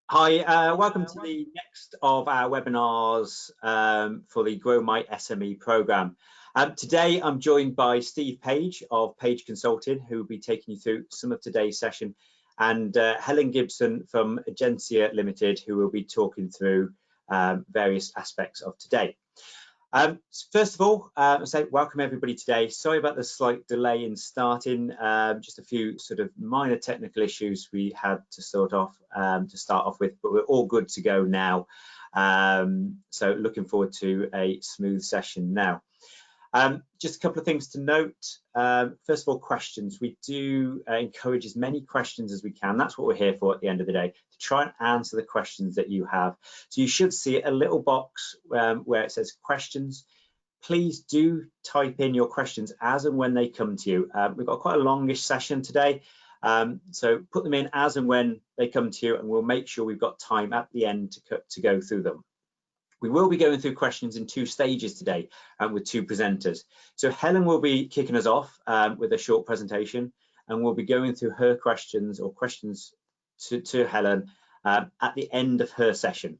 Hi, welcome to the next of our webinars for the Grow My SME program. Today I'm joined by Steve Page of Page Consulting, who will be taking you through some of today's session, and Helen Gibson from Agencia Ltd, who will be talking through various aspects of today. First of all, I say welcome everybody today. Sorry about the slight delay in starting, just a few sort of minor technical issues we had to start off with, but we're all good to go now. So looking forward to a smooth session now. Just a couple of things to note. First of all, questions. We do encourage as many questions as we can. That's what we're here for at the end of the day, to try and answer the questions that you have. So you should see a little box where it says questions. Please do type in your questions as and when they come to you. We've got quite a longish session today, so put them in as and when they come to you, and we'll make sure we've got time at the end to go through them. We will be going through questions in two stages today with two presenters. So Helen will be kicking us off with a short presentation, and we'll be going through her questions or questions to Helen at the end of her session.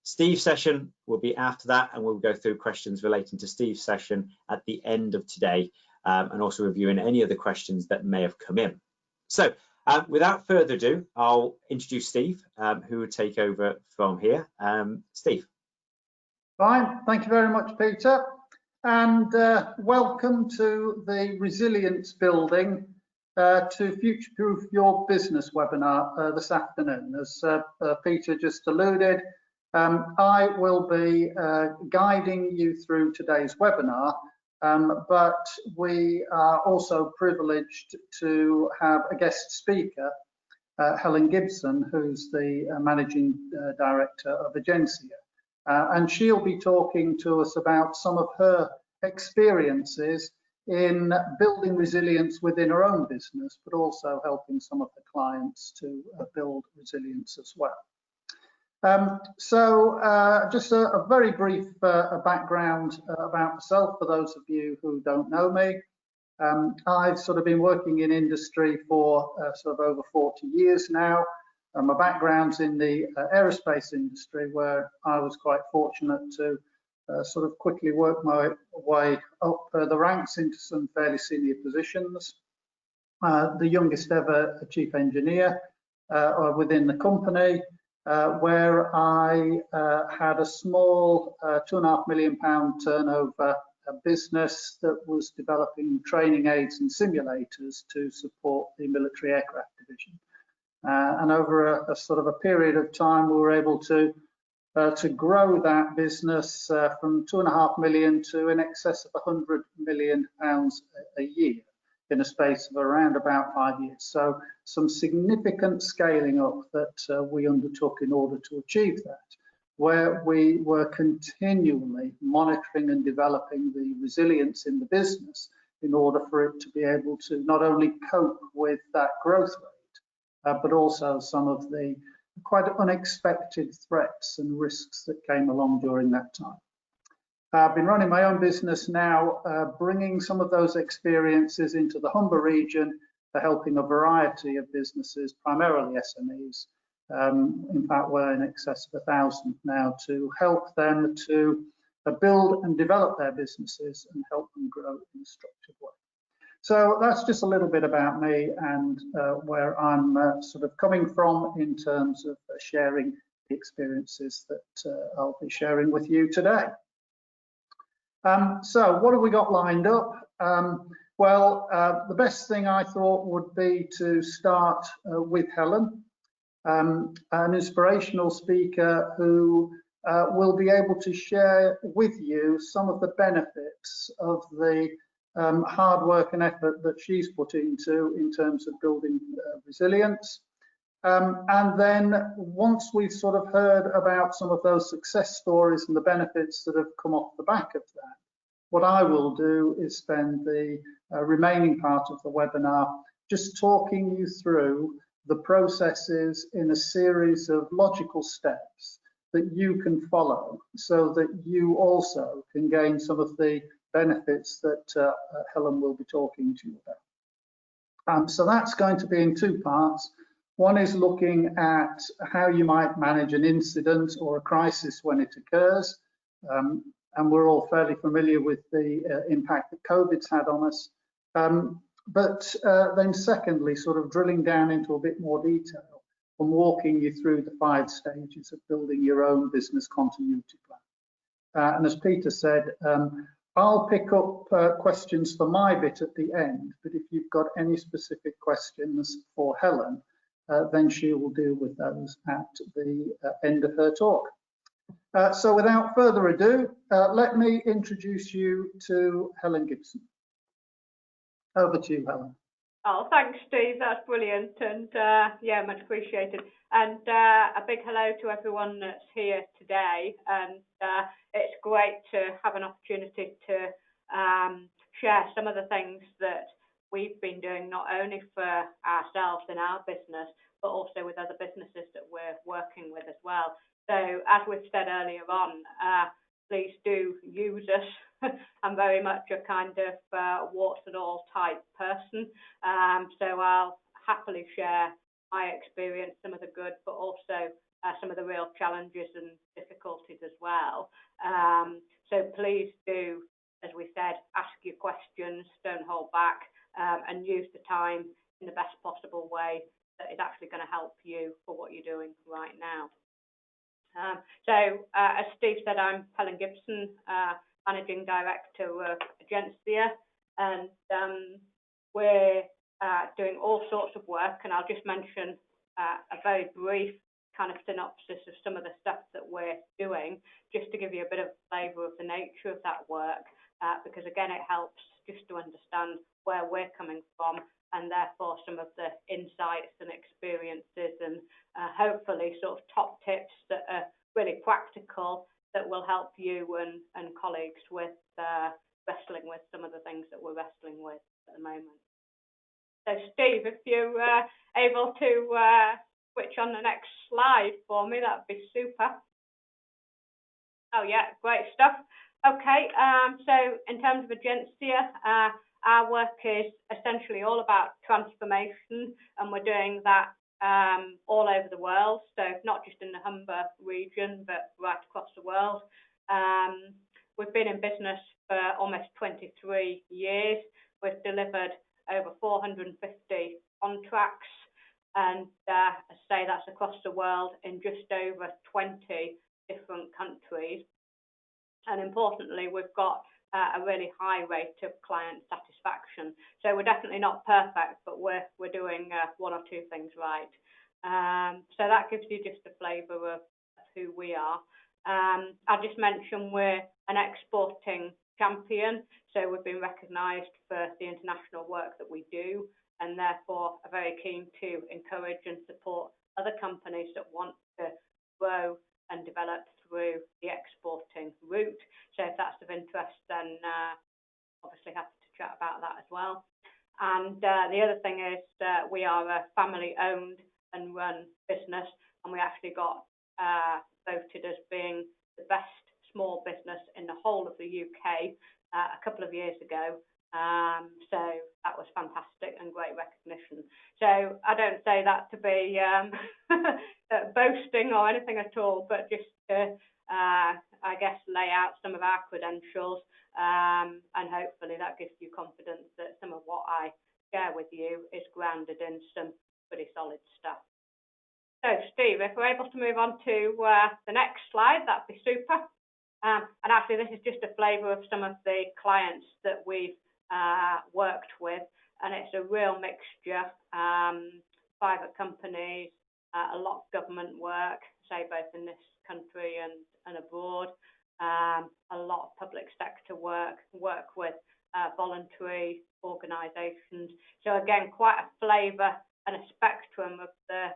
Steve's session will be after that, and we'll go through questions relating to Steve's session at the end of today, and also reviewing any other questions that may have come in. So without further ado, I'll introduce Steve, who will take over from here. Steve. Fine, thank you very much, Peter, and welcome to the Resilience Building to Future-Proof Your Business webinar this afternoon. As Peter just alluded, I will be guiding you through today's webinar, but we are also privileged to have a guest speaker, Helen Gibson, who's the Managing Director of Agencia. And she'll be talking to us about some of her experiences in building resilience within her own business, but also helping some of the clients to build resilience as well. Just a very brief background about myself for those of you who don't know me. I've sort of been working in industry for sort of over 40 years now. My background's in the aerospace industry, where I was quite fortunate to sort of quickly work my way up the ranks into some fairly senior positions. The youngest ever chief engineer within the company, where I had a small £2.5 million turnover business that was developing training aids and simulators to support the military aircraft division. And over a sort of a period of time, we were able to grow that business from 2.5 million to in excess of £100 million a year in a space of around about 5 years. So some significant scaling up that we undertook in order to achieve that, where we were continually monitoring and developing the resilience in the business in order for it to be able to not only cope with that growth rate, but also some of the quite unexpected threats and risks that came along during that time. I've been running my own business now, bringing some of those experiences into the Humber region for helping a variety of businesses, primarily SMEs. In fact, we're in excess of 1,000 now, to help them to build and develop their businesses and help them grow in a structured way. So that's just a little bit about me and where I'm sort of coming from in terms of sharing the experiences that I'll be sharing with you today. So what have we got lined up? The best thing I thought would be to start with Helen, an inspirational speaker who will be able to share with you some of the benefits of the hard work and effort that she's put into in terms of building resilience. And then once we've sort of heard about some of those success stories and the benefits that have come off the back of that, what I will do is spend the remaining part of the webinar just talking you through the processes in a series of logical steps that you can follow so that you also can gain some of the benefits that Helen will be talking to you about. So that's going to be in two parts. One is looking at how you might manage an incident or a crisis when it occurs. And we're all fairly familiar with the impact that COVID's had on us. But then secondly, sort of drilling down into a bit more detail and walking you through the 5 stages of building your own business continuity plan. And as Peter said, I'll pick up questions for my bit at the end, but if you've got any specific questions for Helen, then she will deal with those at the end of her talk. So without further ado, let me introduce you to Helen Gibson. Over to you, Helen. Oh, thanks, Steve. That's brilliant, and yeah, much appreciated. And a big hello to everyone that's here today. And it's great to have an opportunity to share some of the things that we've been doing, not only for ourselves in our business, but also with other businesses that we're working with as well. So as we've said earlier on, please do use us. I'm very much a kind of warts and all type person. So I'll happily share my experience, some of the good, but also some of the real challenges and difficulties as well. So please do, as we said, ask your questions, don't hold back, and use the time in the best possible way that is actually going to help you for what you're doing right now. So as Steve said, I'm Helen Gibson, Managing Director of Agencia, and we're doing all sorts of work, and I'll just mention a very brief kind of synopsis of some of the stuff that we're doing, just to give you a bit of flavour of the nature of that work, because again, it helps just to understand where we're coming from, and therefore some of the insights and experiences and hopefully sort of top tips that are really practical that will help you and colleagues with wrestling with some of the things that we're wrestling with at the moment. So Steve, if you're able to switch on the next slide for me, that'd be super. Oh yeah, great stuff. Okay, so in terms of Agencia, our work is essentially all about transformation, and we're doing that all over the world, so not just in the Humber region, but right across the world. We've been in business for almost 23 years. We've delivered over 450 contracts, and I say that's across the world in just over 20 different countries. And importantly, we've got a really high rate of client satisfaction. So we're definitely not perfect, but we're doing 1 or 2 things right. So that gives you just a flavour of who we are. I'll just mention we're an exporting champion, so we've been recognised for the international work that we do, and therefore are very keen to encourage and support other companies that want to grow and develop through the exporting route. So if that's of interest, then obviously happy to chat about that as well. And the other thing is we are a family-owned and run business, and we actually got voted as being the best small business in the whole of the UK a couple of years ago. So that was fantastic and great recognition. So I don't say that to be boasting or anything at all, but just to, I guess, lay out some of our credentials, and hopefully that gives you confidence that some of what I share with you is grounded in some pretty solid stuff. So Steve, if we're able to move on to the next slide, that'd be super. And actually this is just a flavour of some of the clients that we've worked with, and it's a real mixture, private companies, a lot of government work, say both in this country and abroad, a lot of public sector work with voluntary organisations. So again, quite a flavour and a spectrum of the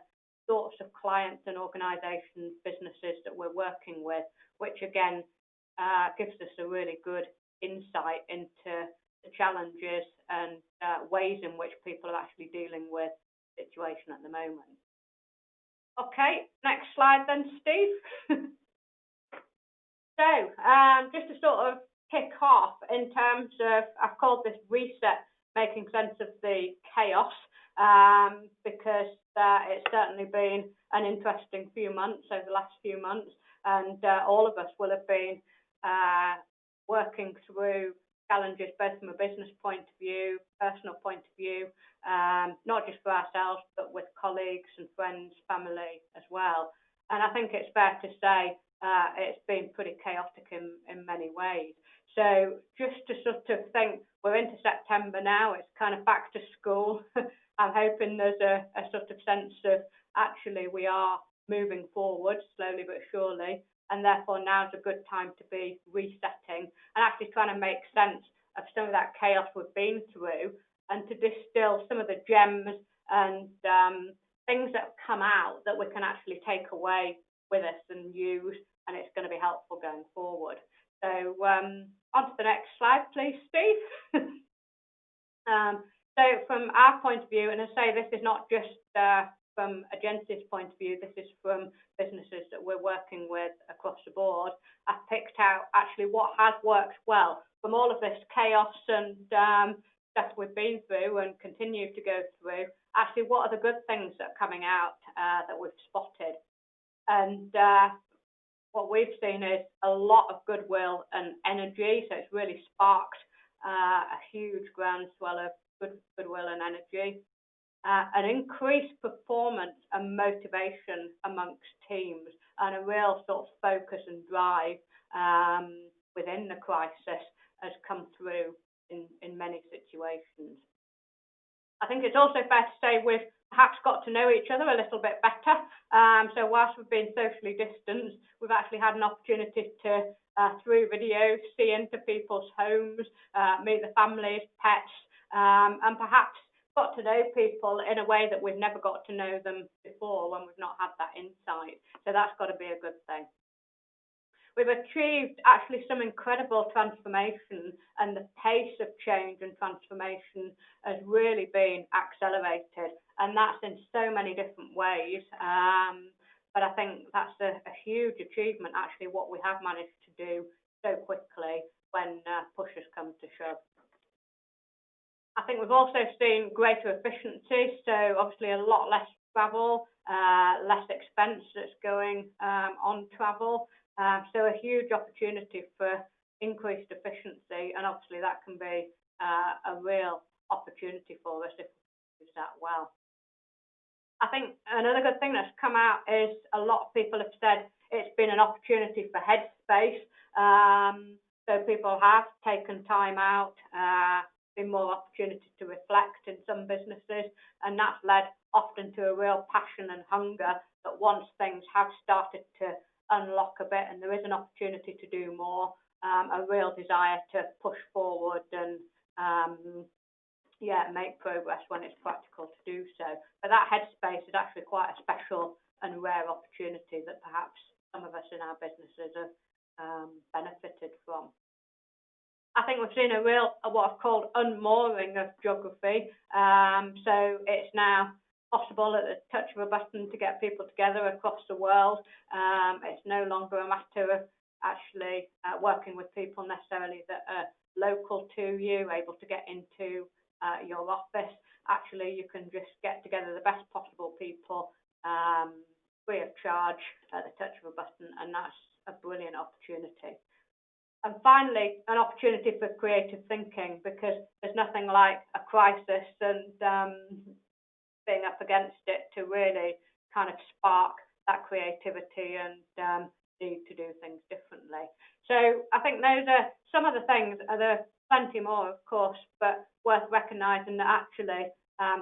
sorts of clients and organisations, businesses that we're working with, which again gives us a really good insight into the challenges and ways in which people are actually dealing with the situation at the moment. Okay, next slide then, Steve. So just to sort of kick off in terms of, I've called this reset, making sense of the chaos. because it's certainly been an interesting few months over the last few months, and all of us will have been working through challenges both from a business point of view, personal point of view, not just for ourselves, but with colleagues and friends, family as well. And I think it's fair to say it's been pretty chaotic in many ways. So just to sort of think, we're into September now, it's kind of back to school. I'm hoping there's a sort of sense of actually we are moving forward slowly but surely, and therefore now's a good time to be resetting and actually trying to make sense of some of that chaos we've been through, and to distill some of the gems and things that have come out that we can actually take away with us and use, and it's going to be helpful going forward. So on to the next slide, please, Steve. So from our point of view, and I say this is not just from Agencia's point of view, this is from businesses that we're working with across the board. I've picked out actually what has worked well from all of this chaos and stuff we've been through and continue to go through. Actually, what are the good things that are coming out that we've spotted? And what we've seen is a lot of goodwill and energy. So it's really sparked a huge groundswell of goodwill and energy. An increased performance and motivation amongst teams, and a real sort of focus and drive within the crisis has come through in many situations. I think it's also fair to say we've perhaps got to know each other a little bit better. So whilst we've been socially distanced, we've actually had an opportunity to, through videos, see into people's homes, meet the families, pets, and perhaps got to know people in a way that we've never got to know them before when we've not had that insight. So that's got to be a good thing. We've achieved actually some incredible transformation, and the pace of change and transformation has really been accelerated, and that's in so many different ways. But I think that's a huge achievement, actually, what we have managed to do so quickly when push has come to shove. I think we've also seen greater efficiency, so obviously a lot less travel, less expense that's going on travel. So a huge opportunity for increased efficiency, and obviously that can be a real opportunity for us if we use that well. I think another good thing that's come out is a lot of people have said it's been an opportunity for headspace. So people have taken time out, been more opportunity to reflect in some businesses, and that's led often to a real passion and hunger that once things have started to unlock a bit and there is an opportunity to do more, a real desire to push forward and make progress when it's practical to do so. But that headspace is actually quite a special and rare opportunity that perhaps some of us in our businesses have benefited from. I think we've seen a real, what I've called, unmooring of geography. So it's now possible at the touch of a button to get people together across the world. It's no longer a matter of actually working with people necessarily that are local to you, able to get into your office. Actually, you can just get together the best possible people free of charge at the touch of a button, and that's a brilliant opportunity. And finally, an opportunity for creative thinking, because there's nothing like a crisis and being up against it to really kind of spark that creativity and need to do things differently. So I think those are some of the things. There are plenty more, of course, but worth recognising that actually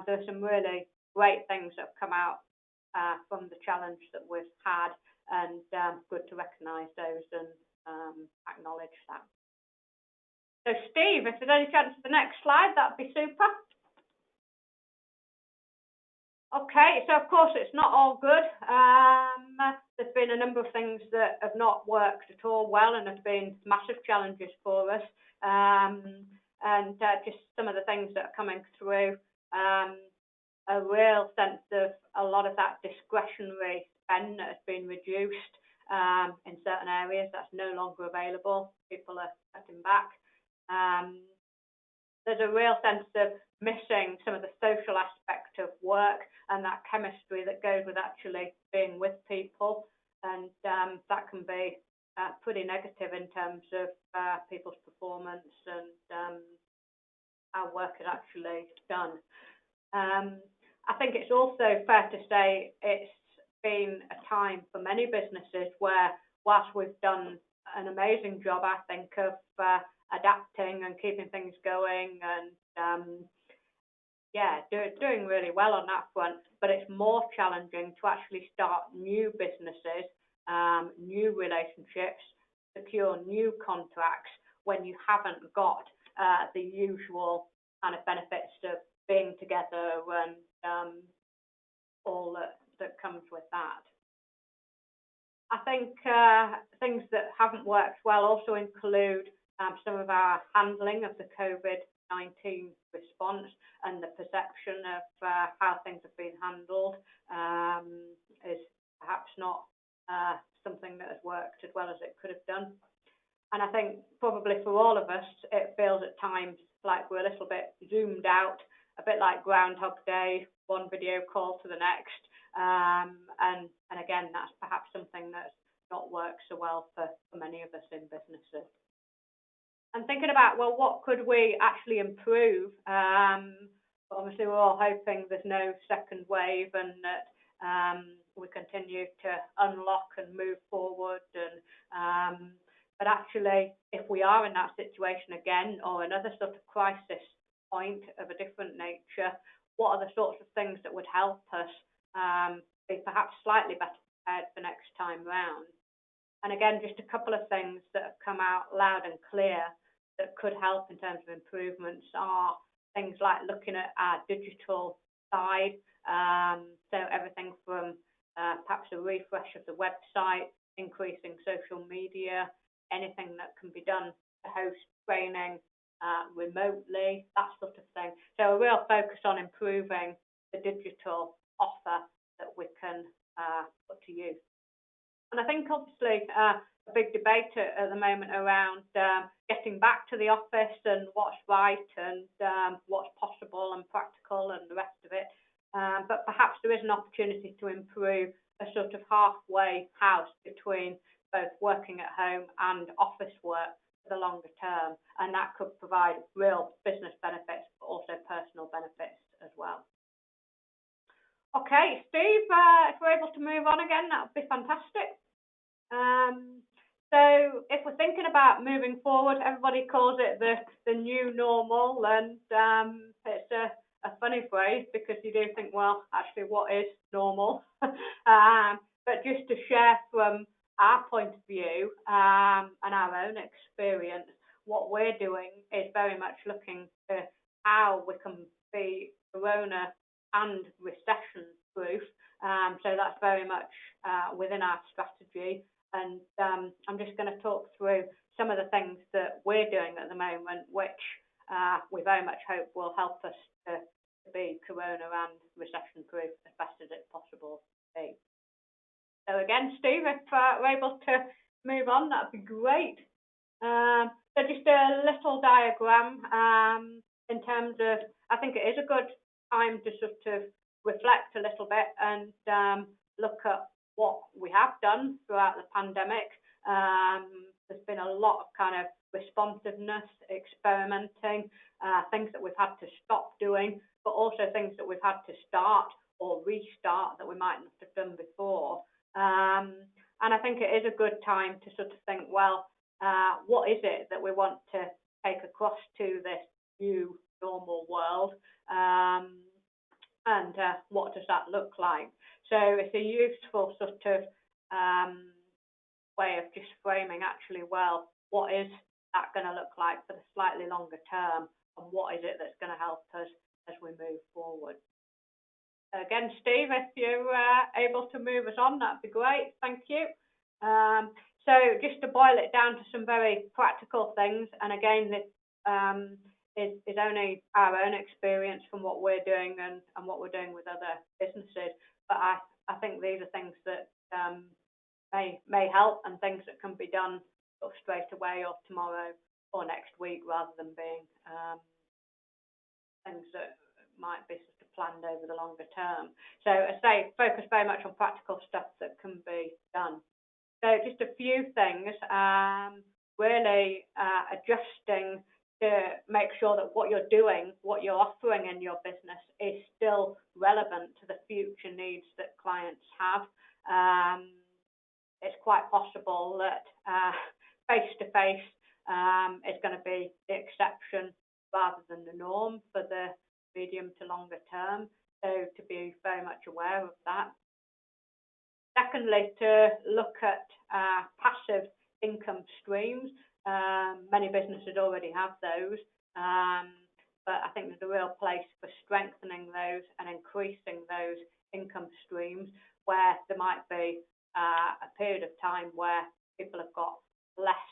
there are some really great things that have come out from the challenge that we've had, and good to recognise those and acknowledge that. So Steve, if there's any chance for the next slide, that'd be super. Okay, so of course it's not all good. There's been a number of things that have not worked at all well and have been massive challenges for us. And just some of the things that are coming through, a real sense of a lot of that discretionary spend that has been reduced in certain areas. That's no longer available. People are cutting back. there's a real sense of missing some of the social aspect of work and that chemistry that goes with actually being with people, and that can be pretty negative in terms of people's performance and how work is actually done. I think it's also fair to say it's been a time for many businesses where, whilst we've done an amazing job, I think, of adapting and keeping things going and doing really well on that front, but it's more challenging to actually start new businesses, new relationships, secure new contracts when you haven't got the usual kind of benefits of being together and all that comes with that. I think things that haven't worked well also include some of our handling of the COVID-19 response, and the perception of how things have been handled is perhaps not something that has worked as well as it could have done. And I think probably for all of us, it feels at times like we're a little bit zoomed out, a bit like Groundhog Day, one video call to the next. And again, that's perhaps something that's not worked so well for many of us in businesses. And thinking about, well, what could we actually improve? Obviously, we're all hoping there's no second wave and that we continue to unlock and move forward. But actually, if we are in that situation again, or another sort of crisis point of a different nature, what are the sorts of things that would help us be perhaps slightly better prepared for next time round? And again, just a couple of things that have come out loud and clear that could help in terms of improvements are things like looking at our digital side. So everything from perhaps a refresh of the website, increasing social media, anything that can be done to host training remotely, that sort of thing. So a real focus on improving the digital offer that we can put to use. And I think obviously a big debate at the moment around getting back to the office and what's right and what's possible and practical and the rest of it. But perhaps there is an opportunity to improve a sort of halfway house between both working at home and office work for the longer term. And that could provide real business benefits, but also personal benefits as well. Okay, Steve, if we're able to move on again, that would be fantastic. So if we're thinking about moving forward, everybody calls it the new normal, and it's a funny phrase because you do think, well, actually, what is normal? But just to share from our point of view and our own experience, what we're doing is very much looking to how we can be corona and recession proof. So that's very much within our strategy. And I'm just going to talk through some of the things that we're doing at the moment, which we very much hope will help us to be corona and recession proof as best as it's possible to be. So again, Steve, if we're able to move on, that'd be great. So just a little diagram in terms of, I think it is a good time to sort of reflect a little bit and look at what we have done throughout the pandemic. There's been a lot of kind of responsiveness, experimenting, things that we've had to stop doing, but also things that we've had to start or restart that we might not have done before. And I think it is a good time to sort of think, well, what is it that we want to take across to this new normal world? And what does that look like? So it's a useful sort of way of just framing actually, well, what is that going to look like for the slightly longer term, and what is it that's going to help us as we move forward? Again, Steve, if you're able to move us on, that'd be great. Thank you. So just to boil it down to some very practical things, and again, this is only our own experience from what we're doing and what we're doing with other businesses. But I think these are things that may help, and things that can be done sort of straight away or tomorrow or next week, rather than being things that might be sort of planned over the longer term. So I say focus very much on practical stuff that can be done. So just a few things, really adjusting to make sure that what you're doing, what you're offering in your business is still relevant to the future needs that clients have. It's quite possible that face-to-face is going to be the exception rather than the norm for the medium to longer term. So to be very much aware of that. Secondly, to look at passive income streams. Many businesses already have those, but I think there's a real place for strengthening those and increasing those income streams where there might be a period of time where people have got less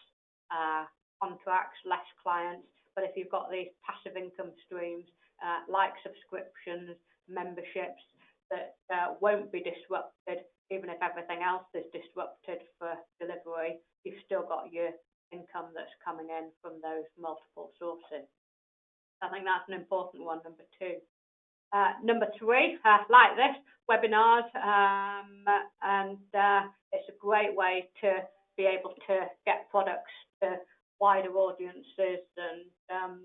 contracts, less clients, but if you've got these passive income streams like subscriptions, memberships that won't be disrupted, even if everything else is disrupted for delivery, you've still got your income that's coming in from those multiple sources. I think that's an important one, number two. Number three, like this, webinars, and it's a great way to be able to get products to wider audiences and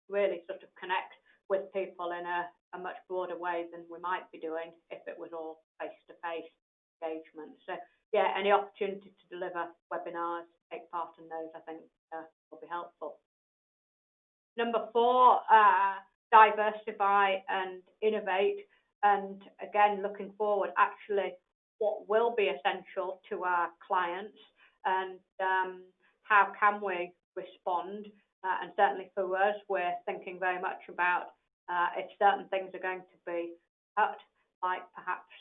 really sort of connect with people in a much broader way than we might be doing if it was all face-to-face engagement. So yeah, any opportunity to deliver webinars, take part in those, I think will be helpful. Number four, diversify and innovate. And again, looking forward, actually, what will be essential to our clients and how can we respond? And certainly for us, we're thinking very much about if certain things are going to be cut, like perhaps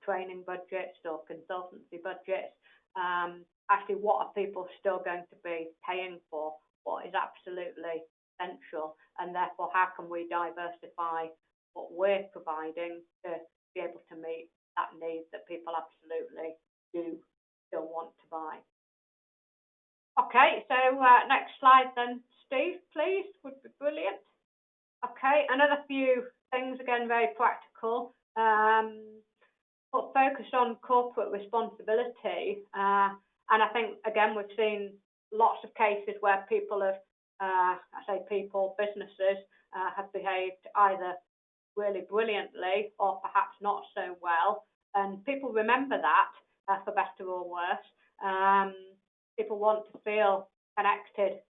training budgets or consultancy budgets. Actually, what are people still going to be paying for? What is absolutely essential? And therefore, how can we diversify what we're providing to be able to meet that need that people absolutely do still want to buy? Okay, so next slide then, Steve, please, would be brilliant. Okay, another few things, again, very practical. But focus on corporate responsibility. And I think, again, we've seen lots of cases where people have, I say people, businesses have behaved either really brilliantly or perhaps not so well. And people remember that, for better or worse. People want to feel connected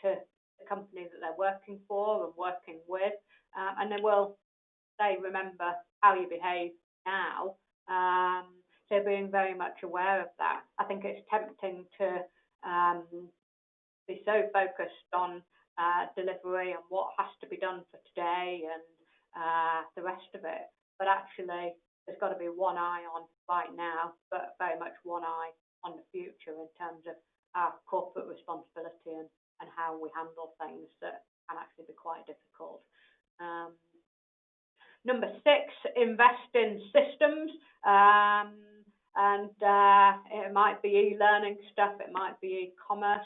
to the company that they're working for and working with. And they will, say, remember how you behave now. So being very much aware of that. I think it's tempting to be so focused on delivery and what has to be done for today and the rest of it. But actually, there's got to be one eye on right now, but very much one eye on the future in terms of our corporate responsibility and how we handle things that can actually be quite difficult. Number 6, invest in systems. And it might be e-learning stuff, it might be e-commerce,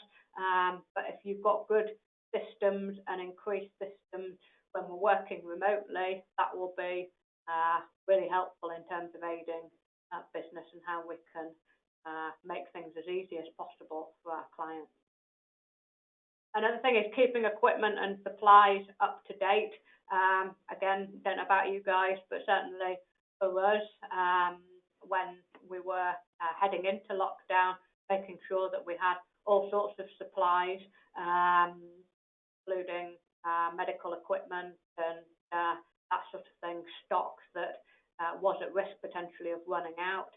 but if you've got good systems and increased systems when we're working remotely, that will be really helpful in terms of aiding business and how we can make things as easy as possible for our clients. Another thing is keeping equipment and supplies up to date. Again, don't know about you guys, but certainly for us, when we were heading into lockdown, making sure that we had all sorts of supplies, including medical equipment and that sort of thing, stocks that was at risk potentially of running out.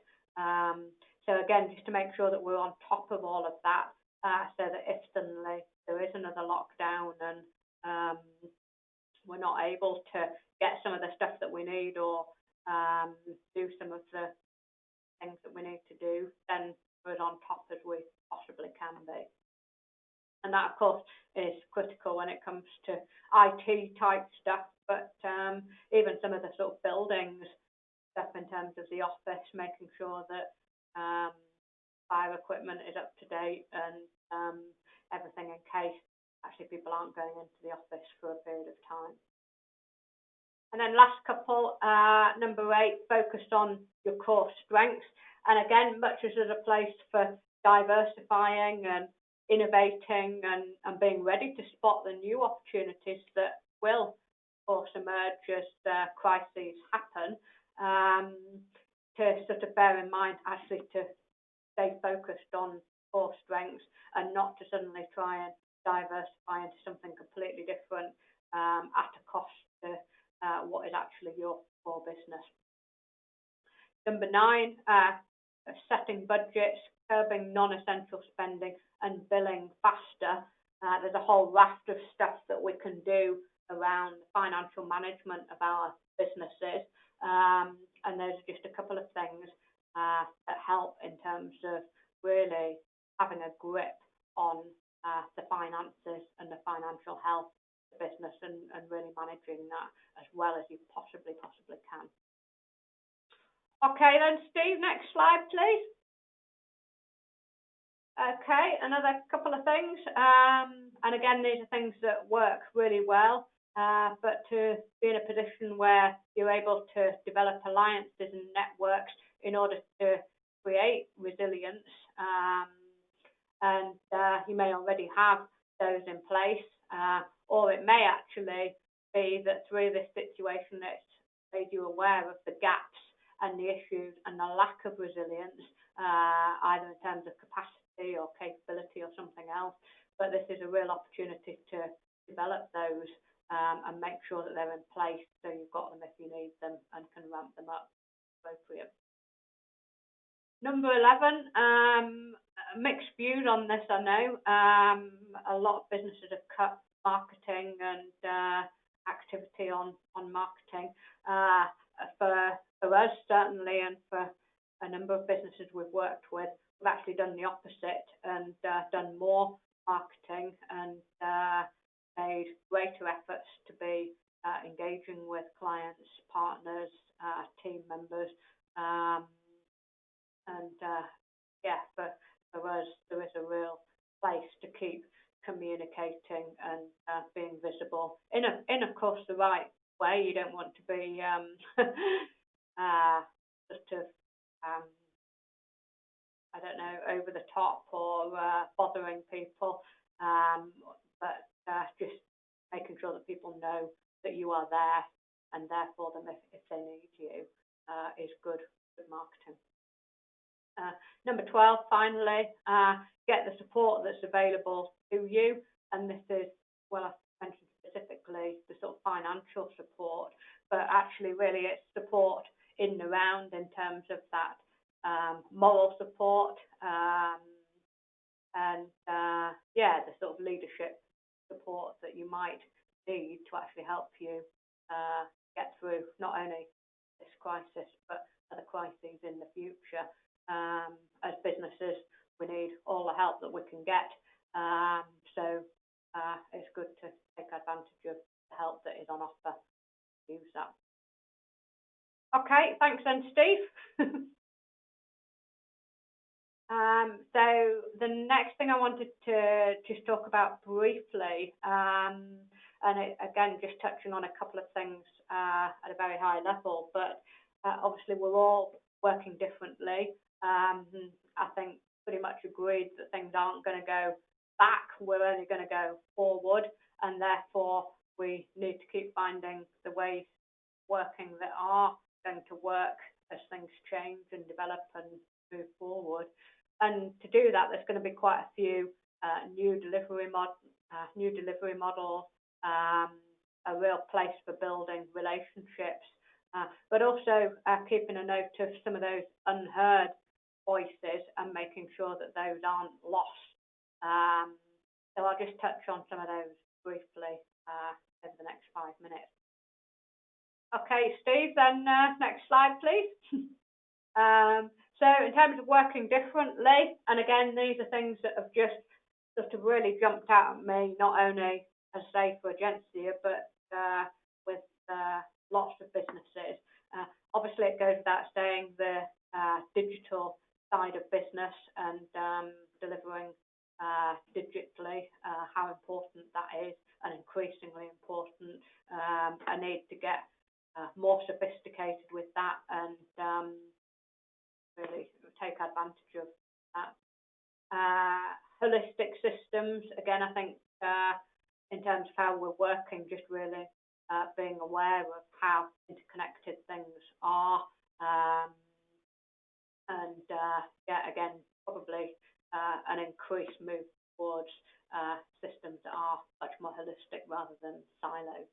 So again, just to make sure that we're on top of all of that, so that if suddenly there is another lockdown and we're not able to get some of the stuff that we need or do some of the things that we need to do, then we're as on top as we possibly can be. And that, of course, is critical when it comes to IT type stuff, but even some of the sort of buildings stuff in terms of the office, making sure that fire equipment is up to date and everything in case actually people aren't going into the office for a period of time. And then last couple, number 8, focused on your core strengths. And again, much as there's a place for diversifying and innovating and being ready to spot the new opportunities that will, of course, emerge as crises happen, to sort of bear in mind actually to stay focused on core strengths and not to suddenly try and diversify into something completely different at a cost to what is actually your core business. Number 9, setting budgets, curbing non-essential spending and billing faster. There's a whole raft of stuff that we can do around the financial management of our businesses, and those are just a couple of things that help in terms of really having a grip on the finances and the financial health of the business and really managing that as well as you possibly can. Okay then, Steve, next slide please. Okay, another couple of things, and again these are things that work really well, but to be in a position where you're able to develop alliances and networks in order to create resilience, and you may already have those in place, or it may actually be that through this situation it's made you aware of the gaps and the issues and the lack of resilience, either in terms of capacity or capability or something else. But this is a real opportunity to develop those and make sure that they're in place so you've got them if you need them and can ramp them up appropriate. Number 11, mixed views on this, I know. A lot of businesses have cut marketing and activity on marketing. For us, certainly, and for a number of businesses we've worked with, we've actually done the opposite and done more marketing and made greater efforts to be engaging with clients, partners, team members, and yeah, for us, there is a real place to keep communicating and being visible in of course the right way. You don't want to be sort of I don't know, over the top or bothering people, but just making sure that people know that you are there and there for them if they need you is good marketing. Number 12, finally, get the support that's available to you, and this is, well, I mentioned specifically the sort of financial support, but actually really it's support in the round in terms of that moral support and yeah, the sort of leadership support that you might need to actually help you get through not only this crisis but other crises in the future. As businesses, we need all the help that we can get, so it's good to take advantage of the help that is on offer. Use that. Okay, thanks then, Steve. So the next thing I wanted to just talk about briefly, and again, just touching on a couple of things at a very high level, but obviously we're all working differently. I think pretty much agreed that things aren't going to go back, we're only going to go forward, and therefore we need to keep finding the ways working that are going to work as things change and develop and move forward. And to do that, there's going to be quite a few new delivery models, a real place for building relationships, but also keeping a note of some of those unheard voices and making sure that those aren't lost. So I'll just touch on some of those briefly over the next 5 minutes. Okay, Steve, then next slide, please. So in terms of working differently, and again, these are things that have just sort of really jumped out at me, not only, as I say, for Agencia, but with lots of businesses. Obviously, it goes without saying the digital side of business and delivering digitally, how important that is, and increasingly important. I need to get more sophisticated with that and really take advantage of that. Holistic systems, again, I think in terms of how we're working, just really being aware of how interconnected things are. Yeah, again, probably an increased move towards systems that are much more holistic rather than siloed.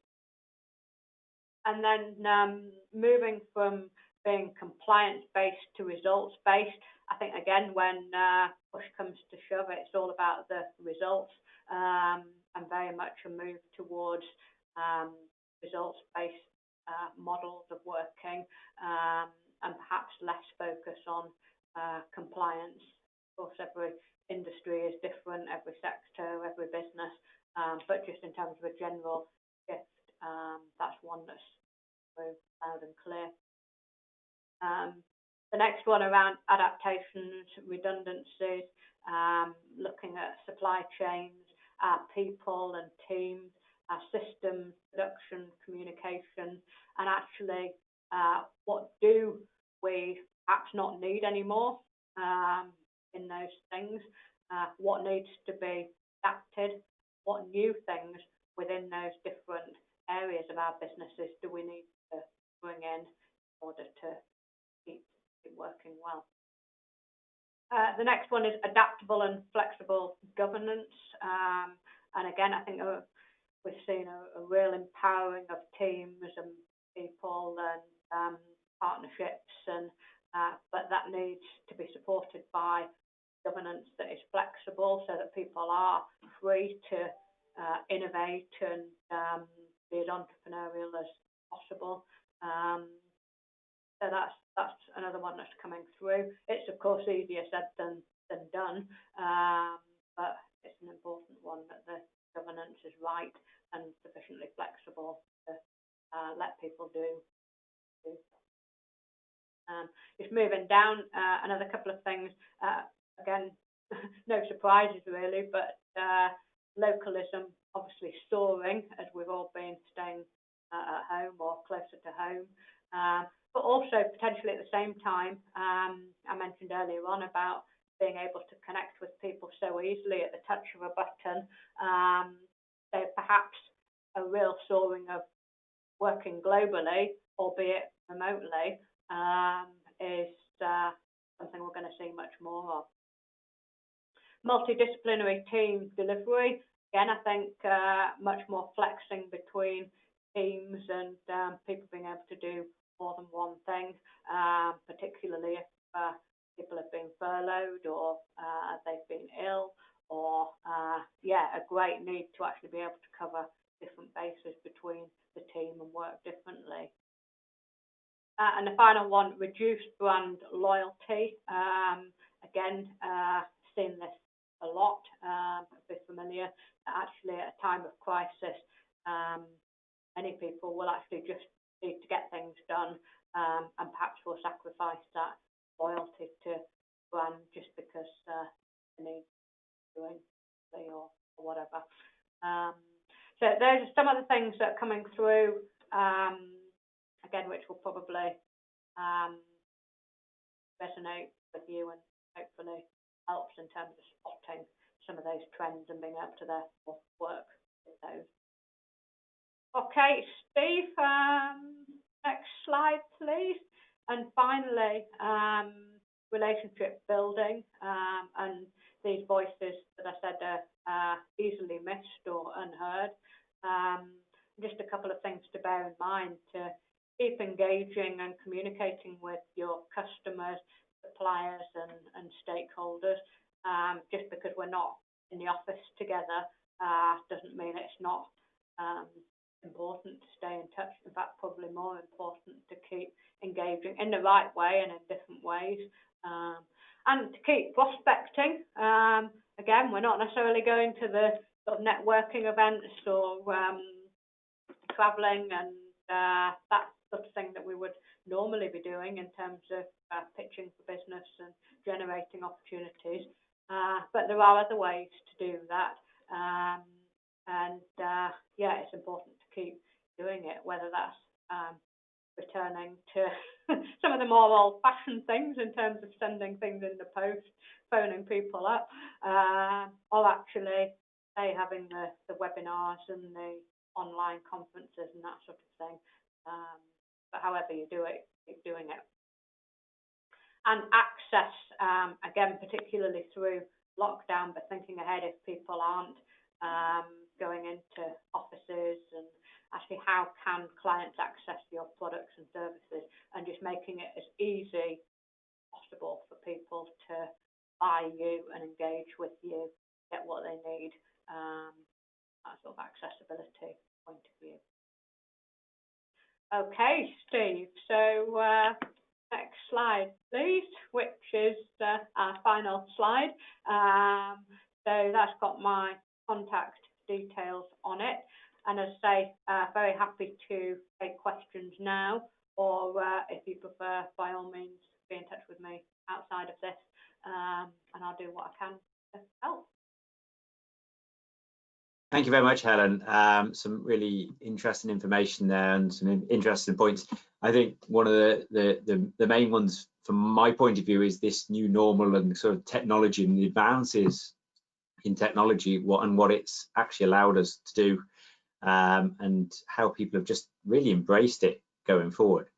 And then moving from being compliance-based to results-based, I think, again, when push comes to shove, it's all about the results and very much a move towards results-based models of working and perhaps less focus on compliance. Of course, every industry is different, every sector, every business, but just in terms of a general shift, that's one that's very loud and clear. The next one around adaptations, redundancies, looking at supply chains, people and teams, systems, production, communication, and actually what do we perhaps not need anymore in those things, what needs to be adapted, what new things within those different areas of our businesses do we need to bring in order to keep working well. The next one is adaptable and flexible governance. And again, I think we've seen a real empowering of teams and people and partnerships, and but that needs to be supported by governance that is flexible so that people are free to innovate and be as entrepreneurial as possible. So that's another one that's coming through. It's of course easier said than done, but it's an important one that the governance is right and sufficiently flexible to let people do. Just moving down, another couple of things. Again, no surprises really, but localism obviously soaring as we've all been staying at home or closer to home. But also potentially at the same time, I mentioned earlier on about being able to connect with people so easily at the touch of a button. So perhaps a real soaring of working globally, albeit remotely, is something we're going to see much more of. Multidisciplinary team delivery, again, I think much more flexing between teams and people being able to do more than one thing, particularly if people have been furloughed or they've been ill, or a great need to actually be able to cover different bases between the team and work differently. And the final one, reduced brand loyalty. Again, seen this a lot, a bit familiar. Actually, at a time of crisis, many people will actually just need to get things done, and perhaps will sacrifice that loyalty to brand just because they need doing or whatever. So those are some of the things that are coming through, again, which will probably resonate with you and hopefully helps in terms of spotting some of those trends and being able to therefore work with those. Okay, Steve, next slide, please. And finally, relationship building, and these voices that I said are easily missed or unheard. Just a couple of things to bear in mind to keep engaging and communicating with your customers, suppliers and stakeholders. Just because we're not in the office together doesn't mean it's not important to stay in touch. In fact, probably more important to keep engaging in the right way and in different ways, and to keep prospecting. Again, we're not necessarily going to the sort of networking events or traveling and that sort of thing that we would normally be doing in terms of pitching for business and generating opportunities, but there are other ways to do that, and it's important to keep doing it, whether that's returning to some of the more old-fashioned things in terms of sending things in the post, phoning people up, or actually having the webinars and the online conferences and that sort of thing. But however you do it, keep doing it. And access, again, particularly through lockdown, but thinking ahead if people aren't going into offices, and actually how can clients access your products and services, and just making it as easy as possible for people to buy you and engage with you, get what they need, that sort of accessibility point of view. Okay, Steve, so next slide, please, which is our final slide. So that's got my contact details on it. And as I say, very happy to take questions now, or if you prefer, by all means, be in touch with me outside of this, and I'll do what I can to help. Thank you very much, Helen. Some really interesting information there and some interesting points. I think one of the main ones from my point of view is this new normal and sort of technology and the advances in technology, what it's actually allowed us to do, and how people have just really embraced it going forward.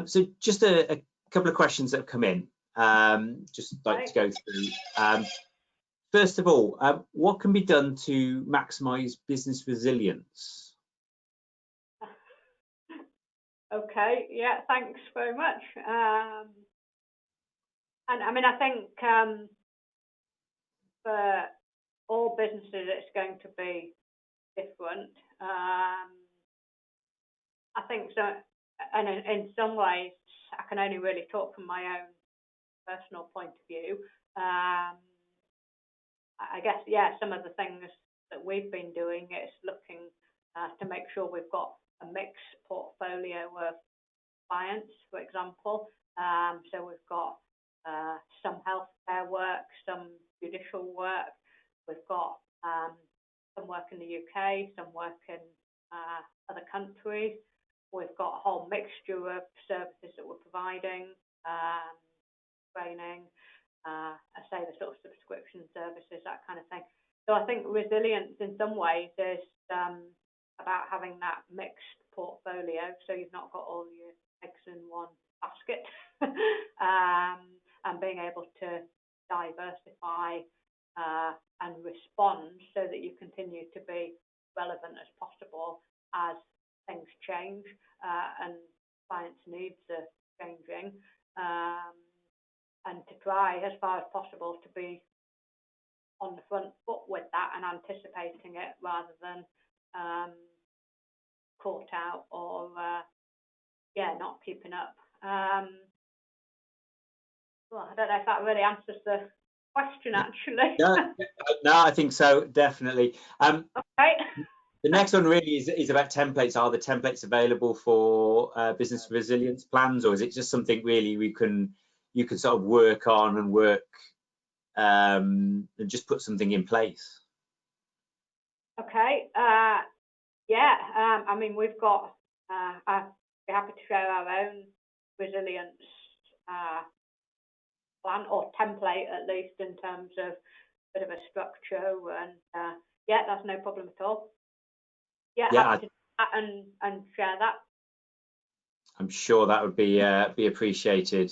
So just a couple of questions that have come in, just like to go through. First of all, what can be done to maximise business resilience? Okay, yeah, thanks very much. And I mean, I think for all businesses, it's going to be different. I think so, and in some ways, I can only really talk from my own personal point of view. I guess, yeah, some of the things that we've been doing is looking to make sure we've got a mixed portfolio of clients, for example. So we've got some healthcare work, some judicial work. We've got some work in the UK, some work in other countries. We've got a whole mixture of services that we're providing, training, I say the sort of subscription services, that kind of thing. So I think resilience in some ways is about having that mixed portfolio, so you've not got all your eggs in one basket, and being able to diversify and respond so that you continue to be relevant as possible as things change and clients' needs are changing. And to try as far as possible to be on the front foot with that and anticipating it rather than caught out or not keeping up. Well, I don't know if that really answers the question actually. No, I think so, definitely. Okay. The next one really is about templates. Are the templates available for business resilience plans, or is it just something really you can sort of work on and work and just put something in place? Okay. Yeah. I mean, we've got. I'd be happy to share our own resilience plan or template, at least in terms of a bit of a structure. And yeah, that's no problem at all. Yeah, happy to do that and share that. I'm sure that would be appreciated,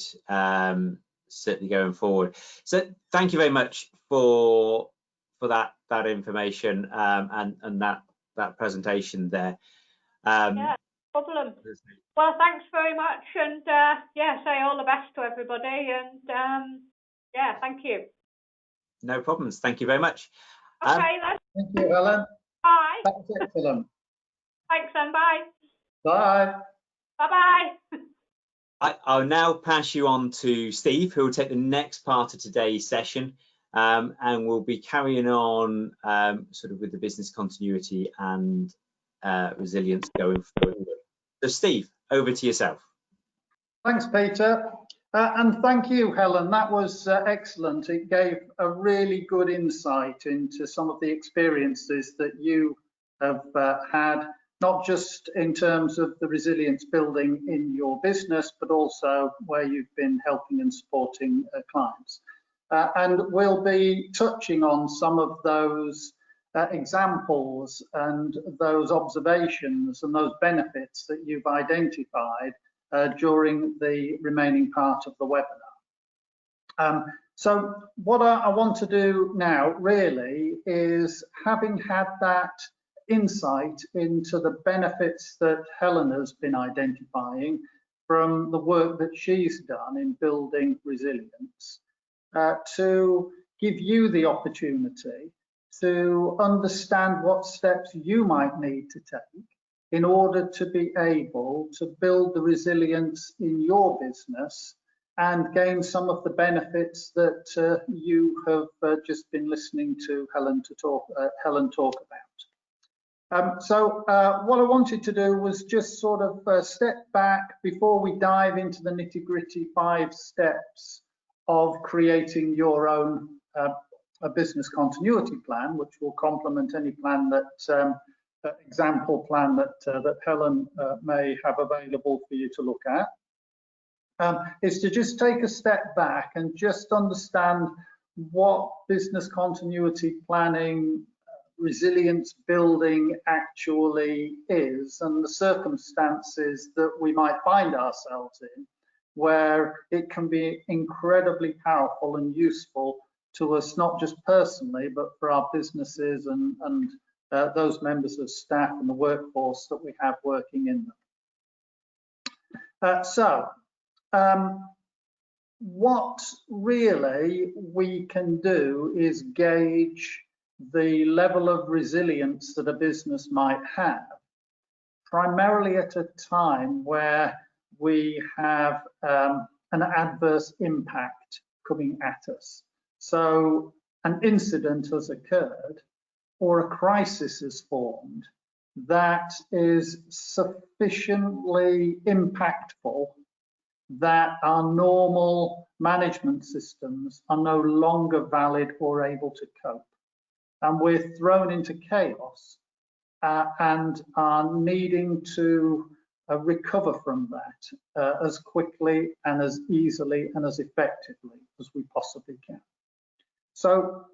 certainly going forward. So thank you very much for that information and that presentation there. Yeah, no problem. Well, thanks very much, and yeah, say all the best to everybody, and yeah, thank you. No problems. Thank you very much. Okay, then. Thank you, Helen. Bye. That's excellent. Thanks, and bye. Bye. Bye-bye. I'll now pass you on to Steve, who will take the next part of today's session, and we'll be carrying on sort of with the business continuity and resilience going forward. So Steve, over to yourself. Thanks, Peter. And thank you, Helen. That was excellent. It gave a really good insight into some of the experiences that you have had, not just in terms of the resilience building in your business, but also where you've been helping and supporting clients. And we'll be touching on some of those examples and those observations and those benefits that you've identified during the remaining part of the webinar. So what I want to do now really is, having had that insight into the benefits that Helen has been identifying from the work that she's done in building resilience, to give you the opportunity to understand what steps you might need to take in order to be able to build the resilience in your business and gain some of the benefits that you have just been listening to Helen talk about. So what I wanted to do was just sort of step back before we dive into the nitty-gritty 5 steps of creating your own a business continuity plan, which will complement any plan that example plan that Helen may have available for you to look at. Is to just take a step back and just understand what business continuity planning, resilience building actually is, and the circumstances that we might find ourselves in, where it can be incredibly powerful and useful to us, not just personally, but for our businesses and those members of staff and the workforce that we have working in them. What really we can do is gauge the level of resilience that a business might have, primarily at a time where we have an adverse impact coming at us. So an incident has occurred or a crisis is formed that is sufficiently impactful that our normal management systems are no longer valid or able to cope. And we're thrown into chaos and are needing to recover from that as quickly and as easily and as effectively as we possibly can. So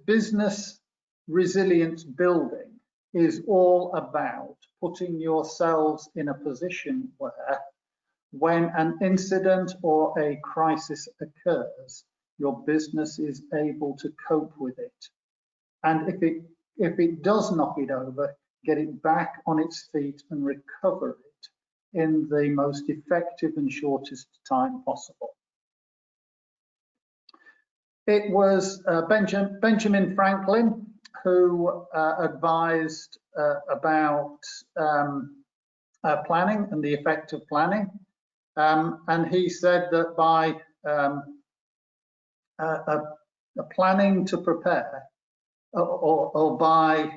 business resilience building is all about putting yourselves in a position where, when an incident or a crisis occurs, your business is able to cope with it. And if it does knock it over, get it back on its feet and recover it in the most effective and shortest time possible. It was Benjamin Franklin who advised about planning and the effect of planning. And he said that by planning to prepare, or by,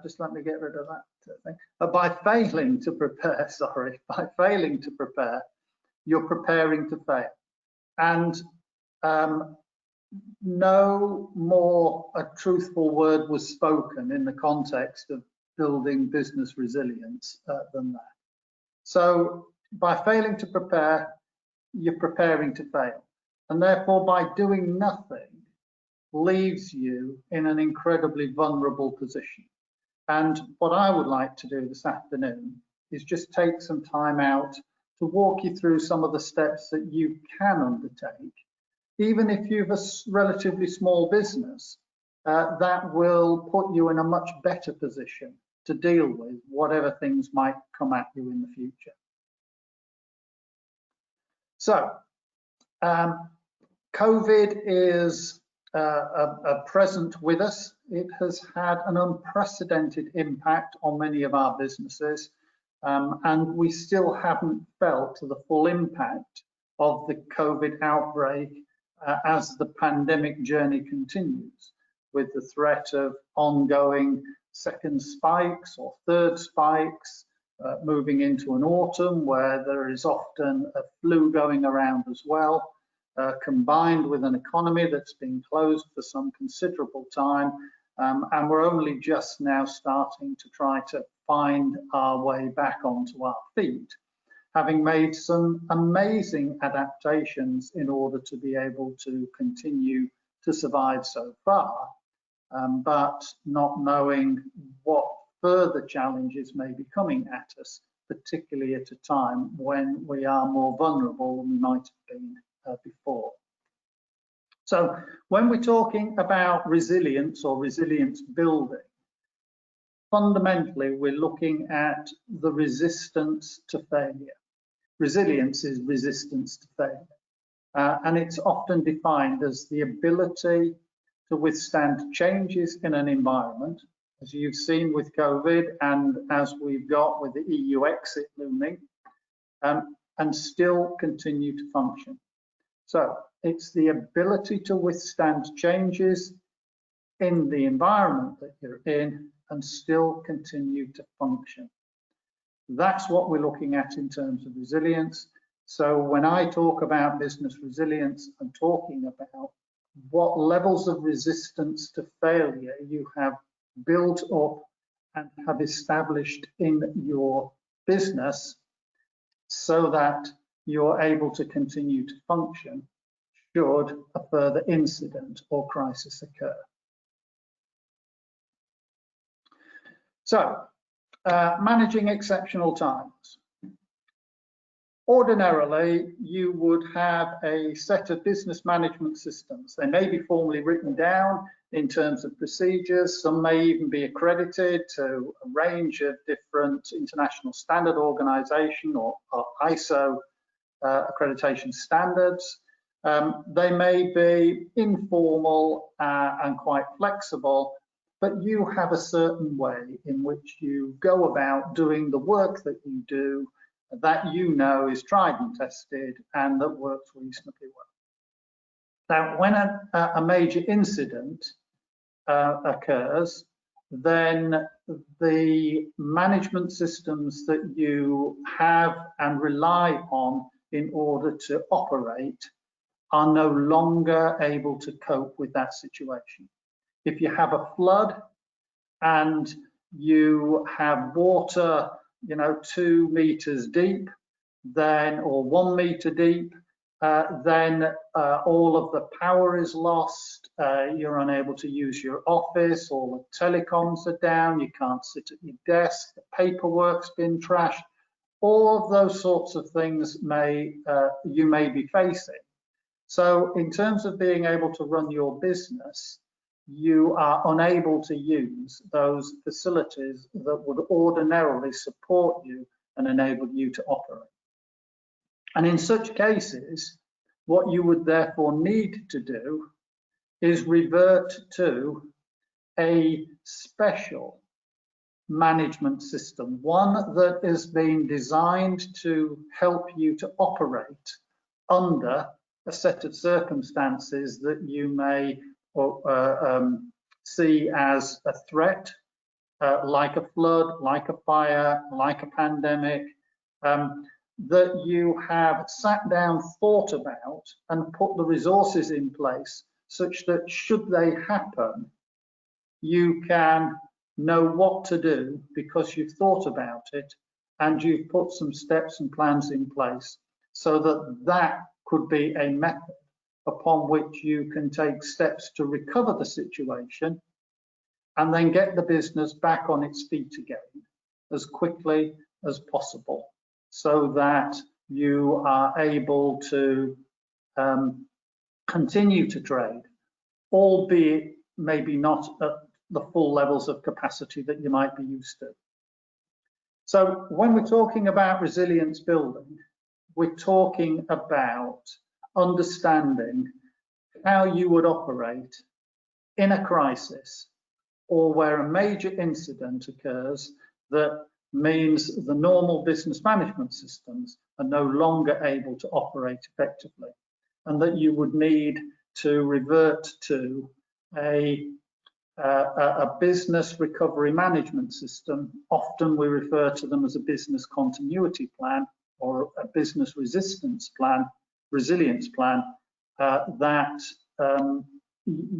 just let me get rid of that thing, by failing to prepare, sorry, by failing to prepare, you're preparing to fail. And no more a truthful word was spoken in the context of building business resilience than that. So by failing to prepare, you're preparing to fail. And therefore, by doing nothing, leaves you in an incredibly vulnerable position. And what I would like to do this afternoon is just take some time out to walk you through some of the steps that you can undertake, even if you have a relatively small business, that will put you in a much better position to deal with whatever things might come at you in the future. So, COVID is present with us. It has had an unprecedented impact on many of our businesses, and we still haven't felt the full impact of the COVID outbreak as the pandemic journey continues, with the threat of ongoing second spikes or third spikes, moving into an autumn where there is often a flu going around as well, combined with an economy that's been closed for some considerable time and we're only just now starting to try to find our way back onto our feet, having made some amazing adaptations in order to be able to continue to survive so far, but not knowing what further challenges may be coming at us, particularly at a time when we are more vulnerable than we might have been before. So when we're talking about resilience or resilience building, fundamentally we're looking at the resistance to failure. Resilience is resistance to failure, and it's often defined as the ability to withstand changes in an environment, as you've seen with COVID and as we've got with the EU exit looming, and still continue to function. So it's the ability to withstand changes in the environment that you're in and still continue to function. That's what we're looking at in terms of resilience. So when I talk about business resilience, I'm talking about what levels of resistance to failure you have built up and have established in your business so that you're able to continue to function should a further incident or crisis occur. So, managing exceptional times. Ordinarily, you would have a set of business management systems. They may be formally written down in terms of procedures. Some may even be accredited to a range of different international standard organization or ISO accreditation standards. They may be informal and quite flexible, but you have a certain way in which you go about doing the work that you do that you know is tried and tested and that works reasonably well. Now, when a major incident occurs, then the management systems that you have and rely on in order to operate are no longer able to cope with that situation. If you have a flood and you have water, 2 meters deep, then, or 1 meter deep, then all of the power is lost. You're unable to use your office. All the telecoms are down. You can't sit at your desk. The paperwork's been trashed. All of those sorts of things you may be facing. So in terms of being able to run your business, you are unable to use those facilities that would ordinarily support you and enable you to operate. And in such cases, what you would therefore need to do is revert to a special management system, one that is being designed to help you to operate under a set of circumstances that you may see as a threat, like a flood, like a fire, like a pandemic, that you have sat down, thought about, and put the resources in place such that should they happen, you can know what to do because you've thought about it and you've put some steps and plans in place so that that could be a method upon which you can take steps to recover the situation and then get the business back on its feet again as quickly as possible so that you are able to continue to trade, albeit maybe not at the full levels of capacity that you might be used to. So when we're talking about resilience building, we're talking about understanding how you would operate in a crisis or where a major incident occurs that means the normal business management systems are no longer able to operate effectively, and that you would need to revert to a business recovery management system. Often we refer to them as a business continuity plan or a business resilience plan that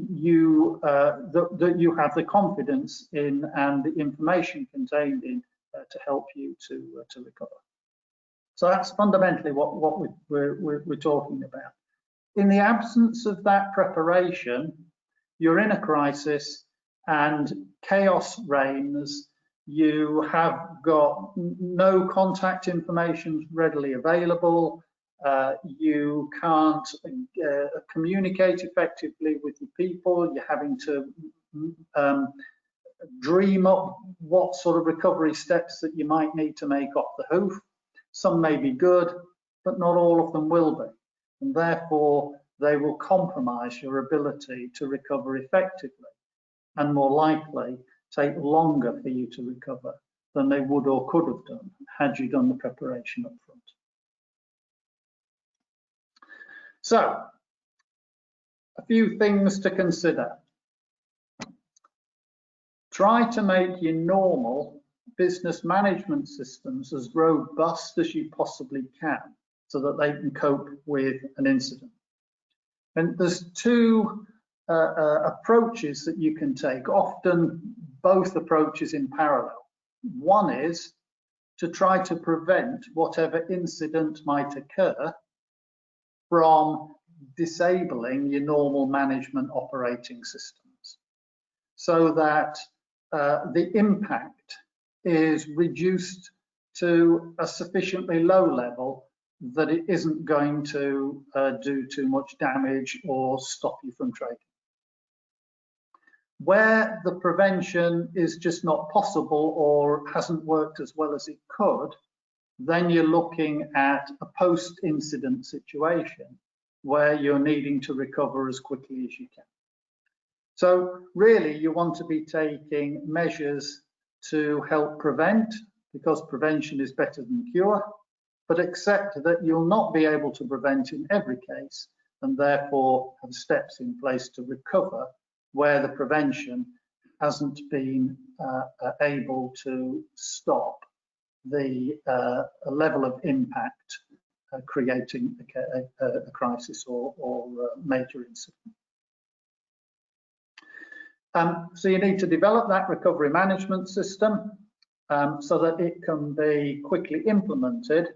you that you have the confidence in and the information contained in to help you to recover. So that's fundamentally what we're talking about. In the absence of that preparation, you're in a crisis and chaos reigns. You have got no contact information readily available. You can't communicate effectively with your people. You're having to dream up what sort of recovery steps that you might need to make off the hoof. Some may be good, but not all of them will be. And therefore, they will compromise your ability to recover effectively, and more likely take longer for you to recover than they would or could have done had you done the preparation up front. So, a few things to consider. Try to make your normal business management systems as robust as you possibly can so that they can cope with an incident. And there's two approaches that you can take, often both approaches in parallel. One is to try to prevent whatever incident might occur from disabling your normal management operating systems, so that the impact is reduced to a sufficiently low level that it isn't going to do too much damage or stop you from trading. Where the prevention is just not possible or hasn't worked as well as it could, then you're looking at a post-incident situation where you're needing to recover as quickly as you can. So really, you want to be taking measures to help prevent, because prevention is better than cure, but accept that you'll not be able to prevent in every case, and therefore have steps in place to recover where the prevention hasn't been able to stop the level of impact creating a crisis or major incident. So you need to develop that recovery management system so that it can be quickly implemented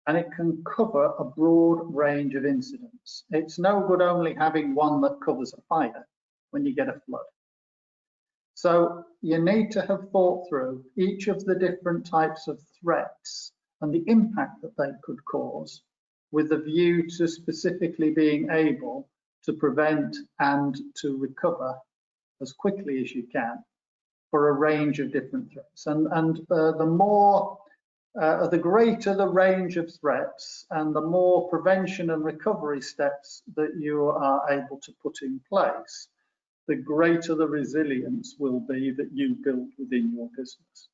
and it can cover a broad range of incidents. It's no good only having one that covers a fire when you get a flood. So you need to have thought through each of the different types of threats and the impact that they could cause, with a view to specifically being able to prevent and to recover as quickly as you can for a range of different threats. And the greater the range of threats and the more prevention and recovery steps that you are able to put in place, the greater the resilience will be that you build within your business.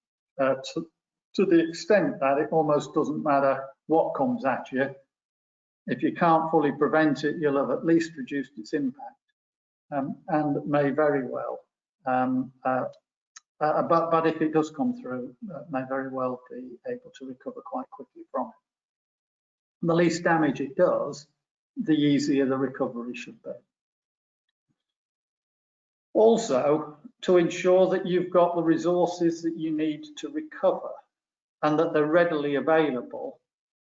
To the extent that it almost doesn't matter what comes at you. If you can't fully prevent it, you'll have at least reduced its impact. And may very well, but if it does come through, may very well be able to recover quite quickly from it. And the least damage it does, the easier the recovery should be. Also, to ensure that you've got the resources that you need to recover and that they're readily available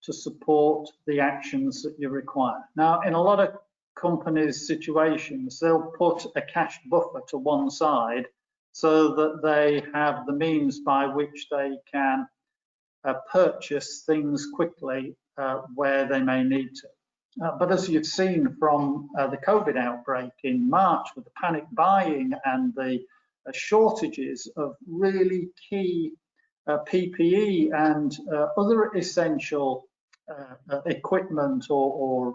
to support the actions that you require. Now, in a lot of companies' situations, they'll put a cash buffer to one side so that they have the means by which they can purchase things quickly where they may need to. But as you've seen from the COVID outbreak in March, with the panic buying and the shortages of really key PPE and other essential equipment or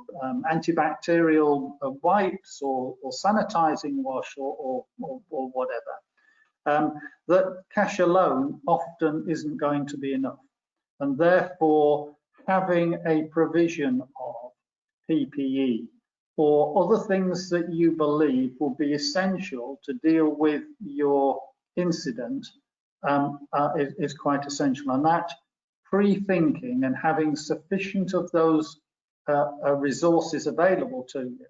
antibacterial wipes or sanitizing wash or whatever, that cash alone often isn't going to be enough. And therefore, having a provision of PPE or other things that you believe will be essential to deal with your incident is quite essential. And that pre-thinking and having sufficient of those resources available to you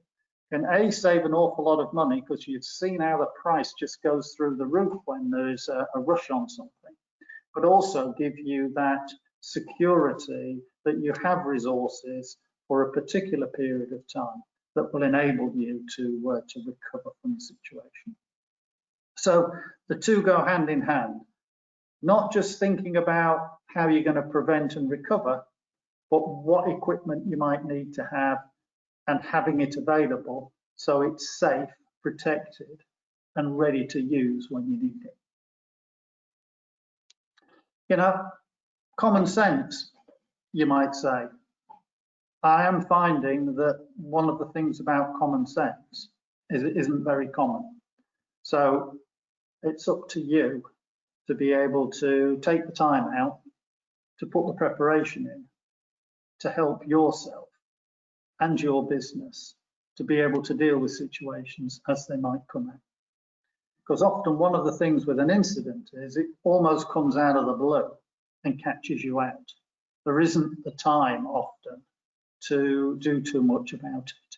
can A, save an awful lot of money because you've seen how the price just goes through the roof when there's a rush on something, but also give you that security that you have resources for a particular period of time that will enable you to recover from the situation. So the two go hand in hand, not just thinking about how you're going to prevent and recover, but what equipment you might need to have and having it available so it's safe, protected, and ready to use when you need it. You know, common sense, you might say. I am finding that one of the things about common sense is it isn't very common. So it's up to you to be able to take the time out to put the preparation in to help yourself and your business to be able to deal with situations as they might come in. Because often one of the things with an incident is it almost comes out of the blue and catches you out. There isn't the time often to do too much about it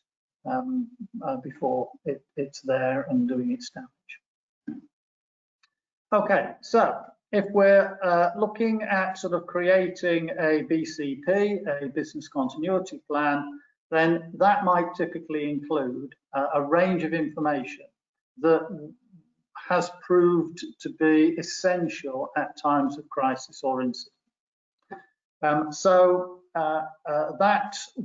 before it's there and doing its damage. Okay, so if we're looking at sort of creating a BCP, a business continuity plan, then that might typically include a range of information that has proved to be essential at times of crisis or incident. That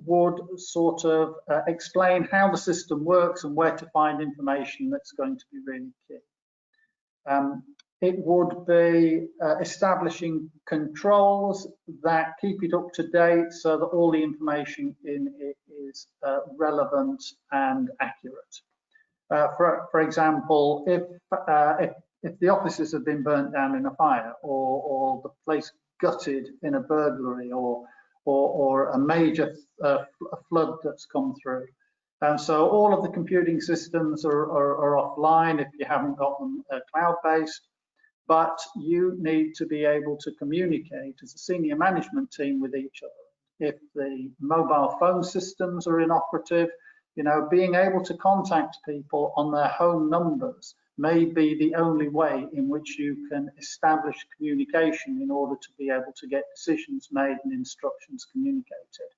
would sort of explain how the system works and where to find information that's going to be really key. It would be establishing controls that keep it up to date so that all the information in it is relevant and accurate. For example, if the offices have been burnt down in a fire or the place gutted in a burglary or a major flood that's come through. So all of the computing systems are offline if you haven't got them cloud-based, but you need to be able to communicate as a senior management team with each other. If the mobile phone systems are inoperative, you know, being able to contact people on their home numbers may be the only way in which you can establish communication in order to be able to get decisions made and instructions communicated.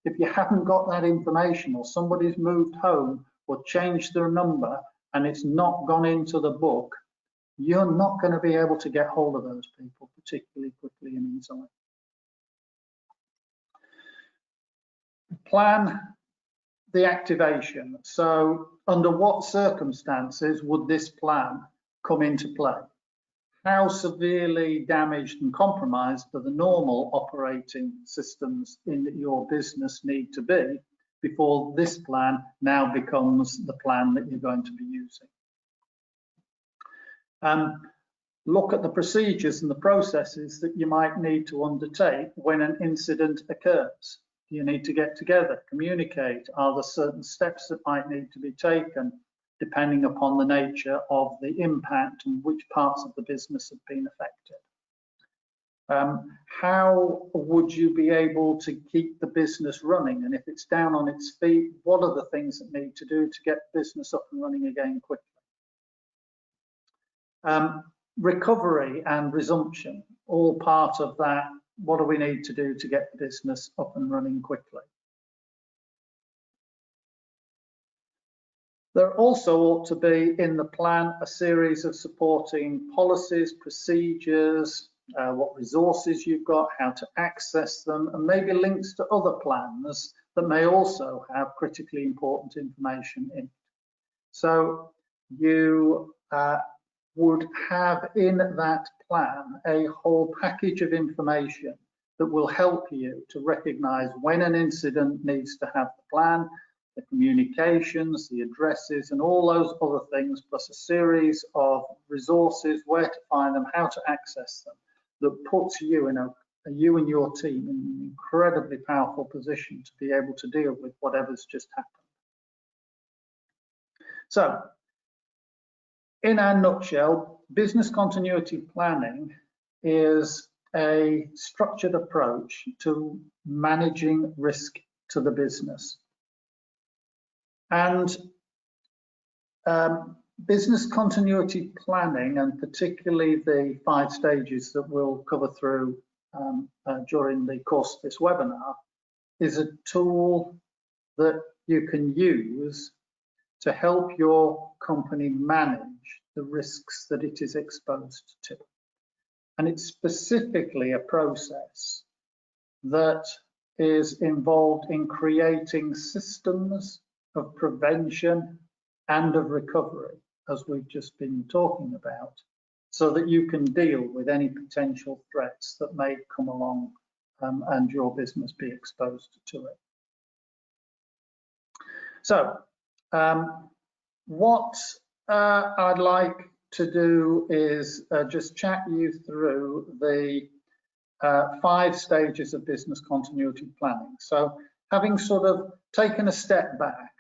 If you haven't got that information or somebody's moved home or changed their number and it's not gone into the book, you're not going to be able to get hold of those people particularly quickly and easily. Plan the activation. So under what circumstances would this plan come into play? How severely damaged and compromised do the normal operating systems in your business need to be before this plan now becomes the plan that you're going to be using? Look at the procedures and the processes that you might need to undertake when an incident occurs. You need to get together, communicate. Are there certain steps that might need to be taken depending upon the nature of the impact and which parts of the business have been affected? How would you be able to keep the business running? And if it's down on its feet, what are the things that need to do to get business up and running again quickly? Recovery and resumption, all part of that. What do we need to do to get the business up and running quickly? There also ought to be in the plan a series of supporting policies, procedures, what resources you've got, how to access them, and maybe links to other plans that may also have critically important information in it. So you would have in that plan a whole package of information that will help you to recognize when an incident needs to have the plan, the communications, the addresses, and all those other things, plus a series of resources, where to find them, how to access them, that puts you in you and your team in an incredibly powerful position to be able to deal with whatever's just happened. So, in a nutshell, business continuity planning is a structured approach to managing risk to the business. And business continuity planning, and particularly the 5 stages that we'll cover through during the course of this webinar, is a tool that you can use to help your company manage the risks that it is exposed to. And it's specifically a process that is involved in creating systems of prevention and of recovery, as we've just been talking about, so that you can deal with any potential threats that may come along and your business be exposed to it. So what I'd like to do is just chat you through the 5 stages of business continuity planning. So having sort of taken a step back,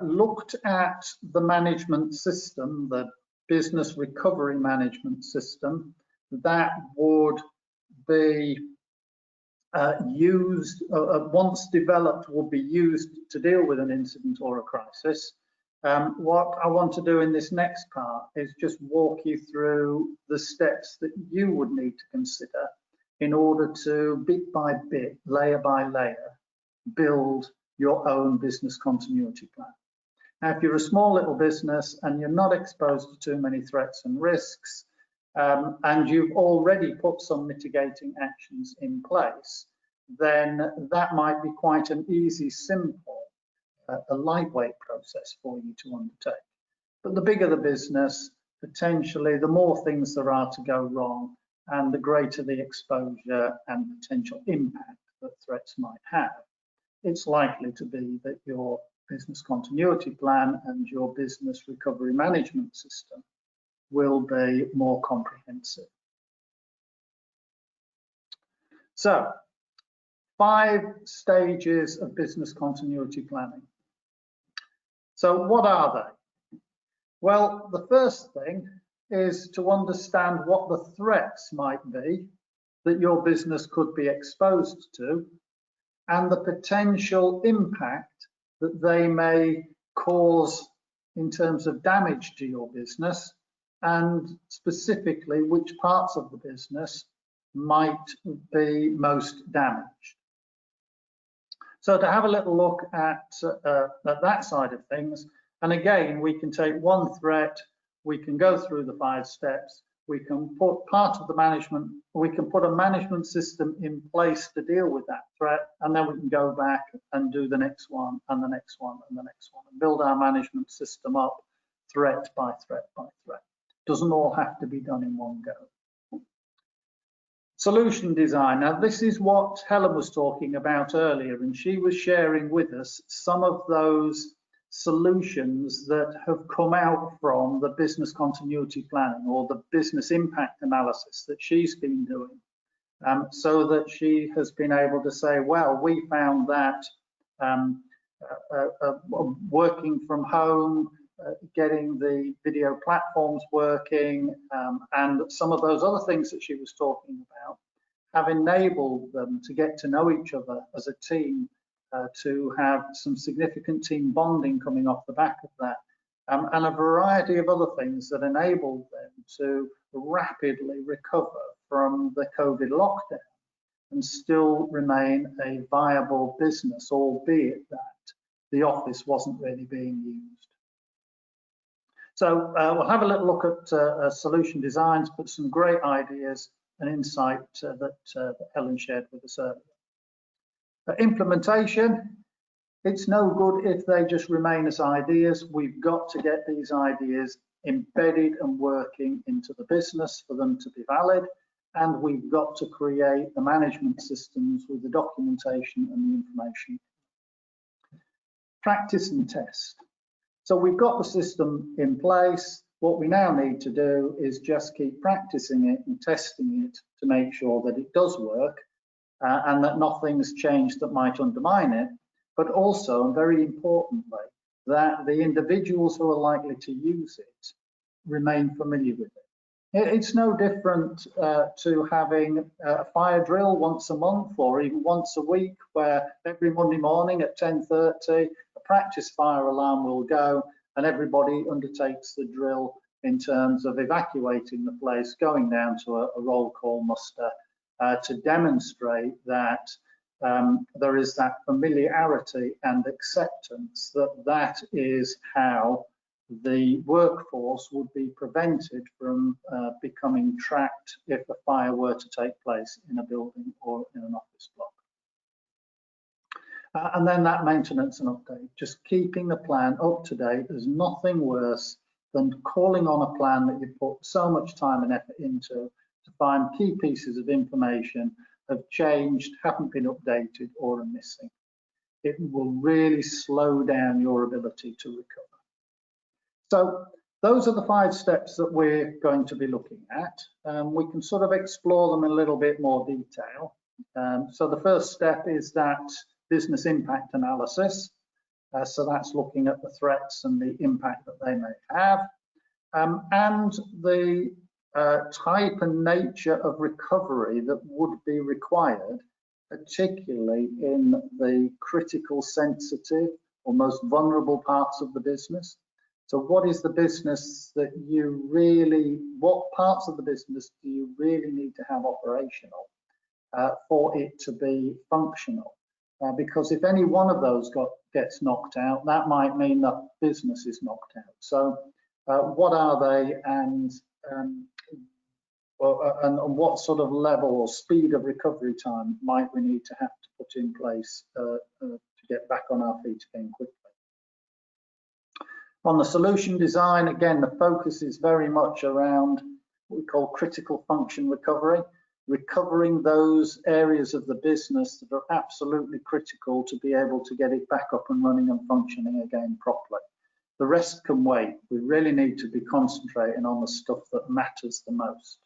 looked at the management system, the business recovery management system, that would be used, once developed, will be used to deal with an incident or a crisis. What I want to do in this next part is just walk you through the steps that you would need to consider in order to, bit by bit, layer by layer, build your own business continuity plan. Now, if you're a small little business and you're not exposed to too many threats and risks, and you've already put some mitigating actions in place, then that might be quite an easy, simple, a lightweight process for you to undertake. But the bigger the business, potentially the more things there are to go wrong, and the greater the exposure and potential impact that threats might have, it's likely to be that your business continuity plan and your business recovery management system will be more comprehensive. So, 5 stages of business continuity planning. So what are they? Well, the first thing is to understand what the threats might be that your business could be exposed to, and the potential impact that they may cause in terms of damage to your business, and specifically which parts of the business might be most damaged. So to have a little look at that side of things, and again, we can take one threat, we can go through the 5 steps, we can put part of the management, we can put a management system in place to deal with that threat, and then we can go back and do the next one and the next one and the next one, and build our management system up threat by threat by threat. Doesn't all have to be done in one go. Solution design. Now, this is what Helen was talking about earlier, and she was sharing with us some of those solutions that have come out from the business continuity planning or the business impact analysis that she's been doing, so that she has been able to say, well, we found that working from home, getting the video platforms working, and some of those other things that she was talking about have enabled them to get to know each other as a team, to have some significant team bonding coming off the back of that, and a variety of other things that enabled them to rapidly recover from the COVID lockdown and still remain a viable business, albeit that the office wasn't really being used. So we'll have a little look at solution designs, but some great ideas and insight that Helen shared with us earlier. Implementation, it's no good if they just remain as ideas. We've got to get these ideas embedded and working into the business for them to be valid, and we've got to create the management systems with the documentation and the information. Practice and test. So we've got the system in place. What we now need to do is just keep practicing it and testing it to make sure that it does work, and that nothing's changed that might undermine it, but also, and very importantly, that the individuals who are likely to use it remain familiar with it. It's no different to having a fire drill once a month or even once a week, where every Monday morning at 10:30, a practice fire alarm will go, and everybody undertakes the drill in terms of evacuating the place, going down to a roll call muster to demonstrate that there is that familiarity and acceptance that that is how the workforce would be prevented from becoming trapped if a fire were to take place in a building or in an office block. And then that maintenance and update, just keeping the plan up to date. There's nothing worse than calling on a plan that you've put so much time and effort into to find key pieces of information have changed, haven't been updated, or are missing. It will really slow down your ability to recover. So those are the 5 steps that we're going to be looking at. We can sort of explore them in a little bit more detail. So the first step is that business impact analysis. So that's looking at the threats and the impact that they may have, and the type and nature of recovery that would be required, particularly in the critical, sensitive, or most vulnerable parts of the business. So what is the business that you really, what parts of the business do you really need to have operational for it to be functional? Because if any one of those gets knocked out, that might mean that business is knocked out. So what are they, and what sort of level or speed of recovery time might we need to have to put in place to get back on our feet again quickly? On the solution design, again, the focus is very much around what we call critical function recovery, recovering those areas of the business that are absolutely critical to be able to get it back up and running and functioning again properly. The rest can wait. We really need to be concentrating on the stuff that matters the most.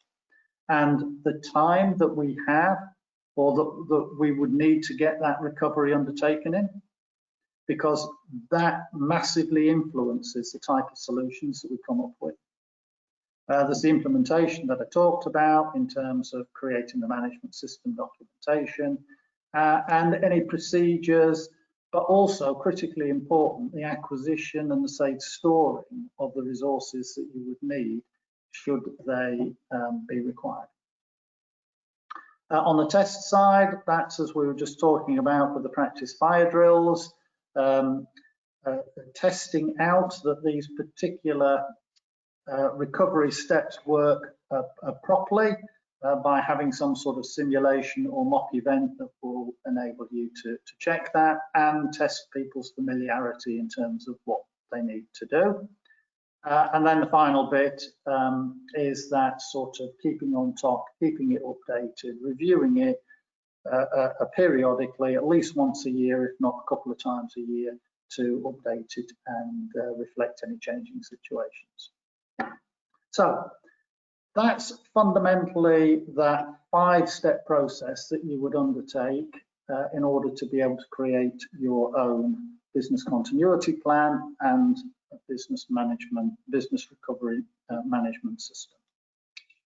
And the time that we have, or that we would need to get that recovery undertaken in, because that massively influences the type of solutions that we come up with. There's the implementation that I talked about in terms of creating the management system documentation and any procedures, but also critically important, the acquisition and the safe storing of the resources that you would need should they be required. On the test side, that's as we were just talking about with the practice fire drills, testing out that these particular recovery steps work properly by having some sort of simulation or mock event that will enable you to check that and test people's familiarity in terms of what they need to do. And then the final bit is that sort of keeping on top, keeping it updated, reviewing it periodically, at least once a year, if not a couple of times a year, to update it and reflect any changing situations. So that's fundamentally that 5-step process that you would undertake in order to be able to create your own business continuity plan and a business recovery management system.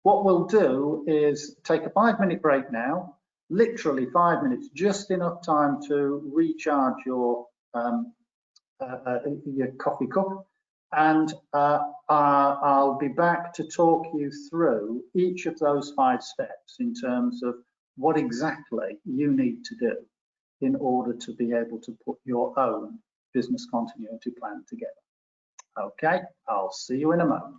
What we'll do is take a 5-minute break now, literally 5 minutes, just enough time to recharge your coffee cup, and I'll be back to talk you through each of those 5 steps in terms of what exactly you need to do in order to be able to put your own business continuity plan together. Okay, I'll see you in a moment.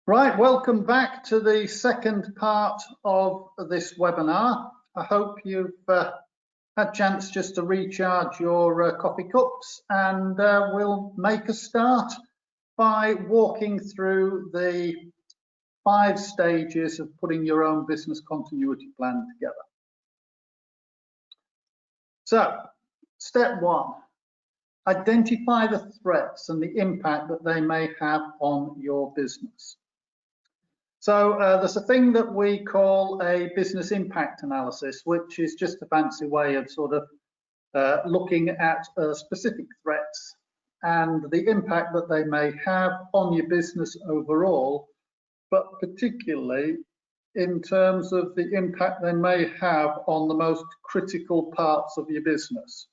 Right, welcome back to the second part of this webinar. I hope you've had a chance just to recharge your coffee cups, and we'll make a start by walking through the 5 stages of putting your own business continuity plan together. So, step 1, identify the threats and the impact that they may have on your business. So there's a thing that we call a business impact analysis, which is just a fancy way of sort of looking at specific threats and the impact that they may have on your business overall, but particularly in terms of the impact they may have on the most critical parts of your business.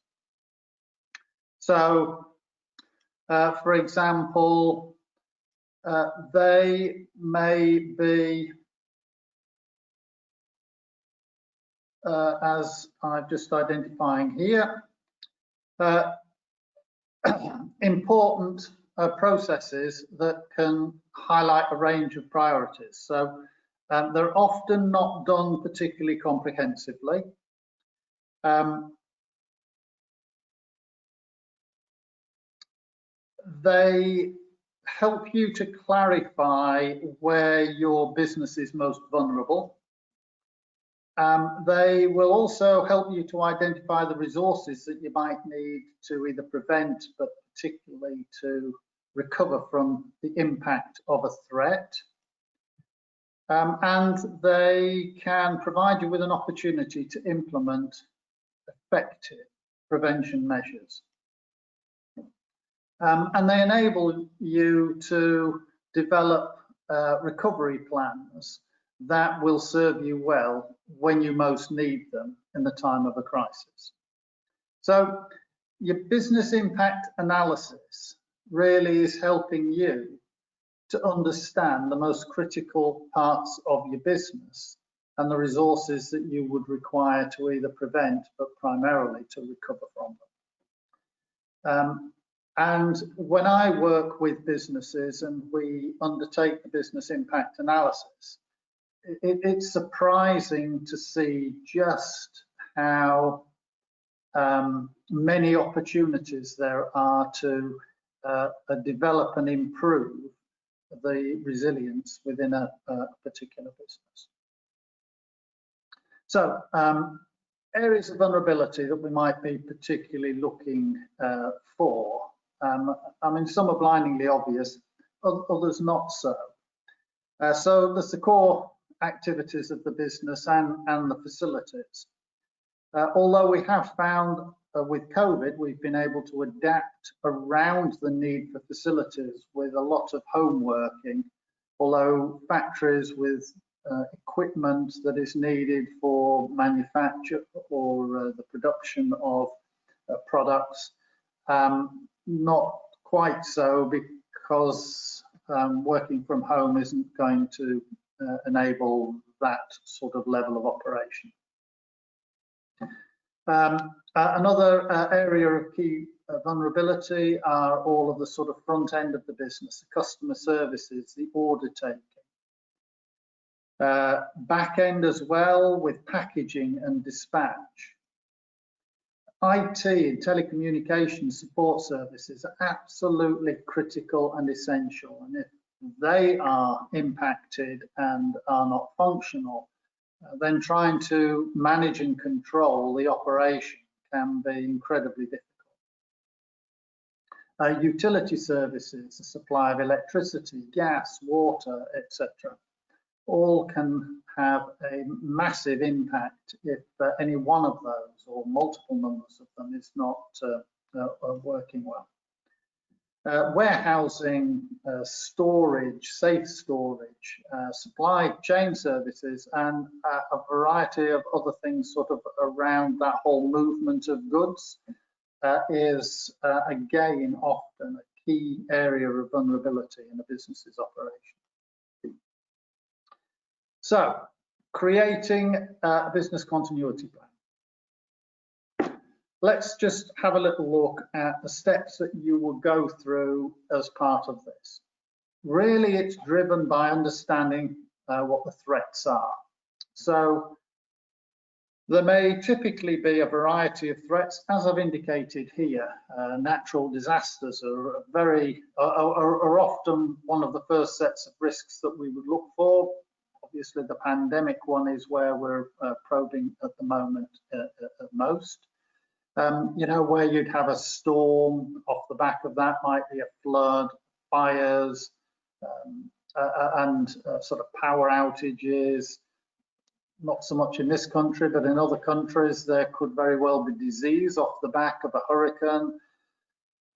So, for example, they may be, as I'm just identifying here, important processes that can highlight a range of priorities. So they're often not done particularly comprehensively. They help you to clarify where your business is most vulnerable. They will also help you to identify the resources that you might need to either prevent, but particularly to recover from the impact of a threat. And they can provide you with an opportunity to implement effective prevention measures. And they enable you to develop recovery plans that will serve you well when you most need them in the time of a crisis. So your business impact analysis really is helping you to understand the most critical parts of your business and the resources that you would require to either prevent, but primarily to recover from them. And when I work with businesses and we undertake the business impact analysis, it's surprising to see just how many opportunities there are to develop and improve the resilience within a particular business. So, areas of vulnerability that we might be particularly looking for. I mean, some are blindingly obvious, others not so. So there's the core activities of the business and the facilities. Although we have found with COVID, we've been able to adapt around the need for facilities with a lot of home working, although factories with equipment that is needed for manufacture or the production of products, not quite so, because working from home isn't going to enable that sort of level of operation. Another area of key vulnerability are all of the sort of front end of the business, the customer services, the order taking. Back end as well with packaging and dispatch. IT and telecommunications support services are absolutely critical and essential, and if they are impacted and are not functional, then trying to manage and control the operation can be incredibly difficult. Utility services, the supply of electricity, gas, water, etc., all can have a massive impact if any one of those or multiple numbers of them is not working well. Warehousing, storage, safe storage, supply chain services, and a variety of other things sort of around that whole movement of goods is again often a key area of vulnerability in a business's operation. So, creating a business continuity plan. Let's just have a little look at the steps that you will go through as part of this. really it's driven by understanding what the threats are. So there may typically be a variety of threats, as I've indicated here. Natural disasters are often one of the first sets of risks that we would look for. Obviously, the pandemic one is where we're probing at the moment at most. You know, where you'd have a storm, off the back of that might be a flood, fires, and sort of power outages. Not so much in this country, but in other countries, there could very well be disease off the back of a hurricane,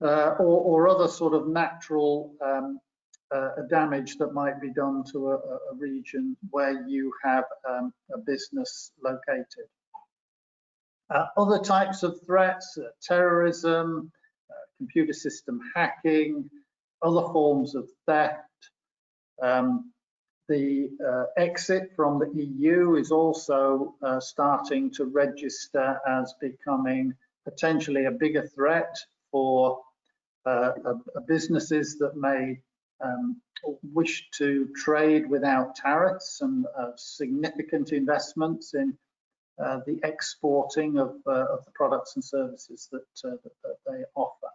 or other sort of natural damage that might be done to a region where you have a business located. Other types of threats, terrorism, computer system hacking, other forms of theft. The exit from the EU is also starting to register as becoming potentially a bigger threat for businesses that may wish to trade without tariffs, and significant investments in the exporting of the products and services that they offer.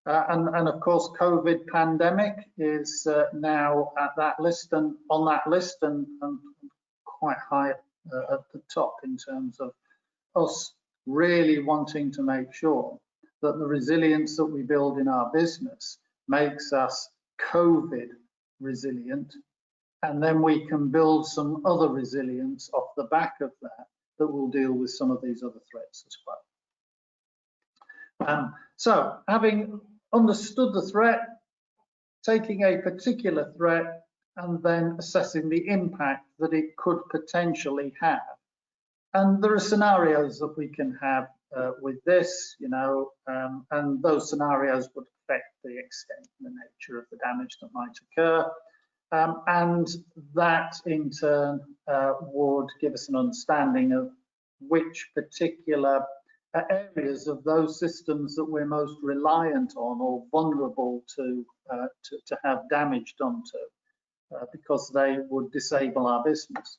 And of course, COVID pandemic is now at that list, and on that list, and quite high at the top in terms of us really wanting to make sure that the resilience that we build in our business makes us COVID resilient, and then we can build some other resilience off the back of that that will deal with some of these other threats as well. So having understood the threat, taking a particular threat and then assessing the impact that it could potentially have. And there are scenarios that we can have with this, you know, and those scenarios would affect the extent and the nature of the damage that might occur. And that in turn would give us an understanding of which particular areas of those systems that we're most reliant on or vulnerable to have damage done to, because they would disable our business,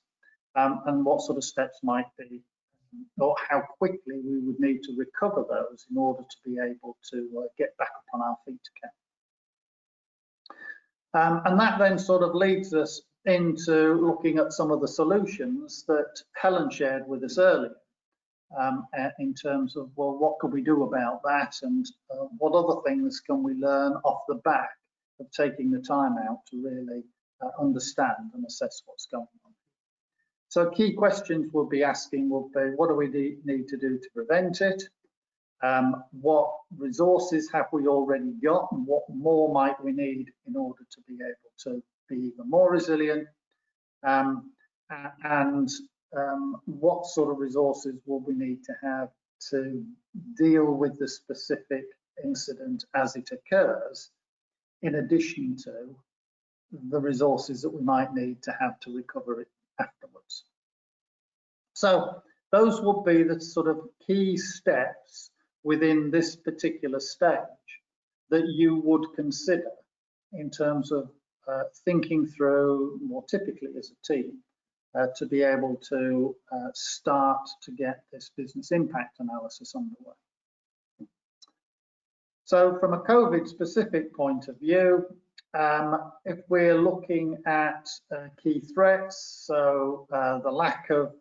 and what sort of steps might be, or how quickly we would need to recover those in order to be able to get back up on our feet again. And that then sort of leads us into looking at some of the solutions that Helen shared with us earlier, in terms of, well, what could we do about that, and what other things can we learn off the back of taking the time out to really understand and assess what's going on. So key questions we'll be asking will be, what do we need to do to prevent it? What resources have we already got, and what more might we need in order to be able to be even more resilient? What sort of resources will we need to have to deal with the specific incident as it occurs, in addition to the resources that we might need to have to recover it afterwards. So those would be the sort of key steps within this particular stage that you would consider in terms of thinking through, more typically as a team, to be able to start to get this business impact analysis underway. So from a COVID specific point of view, if we're looking at key threats, so the lack of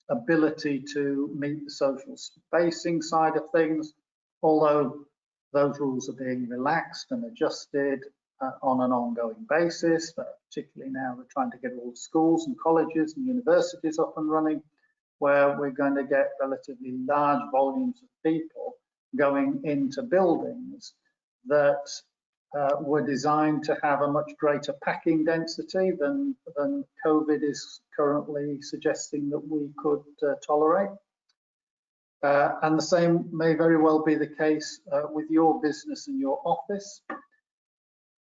ability to meet the social spacing side of things, although those rules are being relaxed and adjusted on an ongoing basis, particularly now we're trying to get all the schools and colleges and universities up and running, where we're going to get relatively large volumes of people going into buildings that were designed to have a much greater packing density than COVID is currently suggesting that we could tolerate. And the same may very well be the case with your business and your office.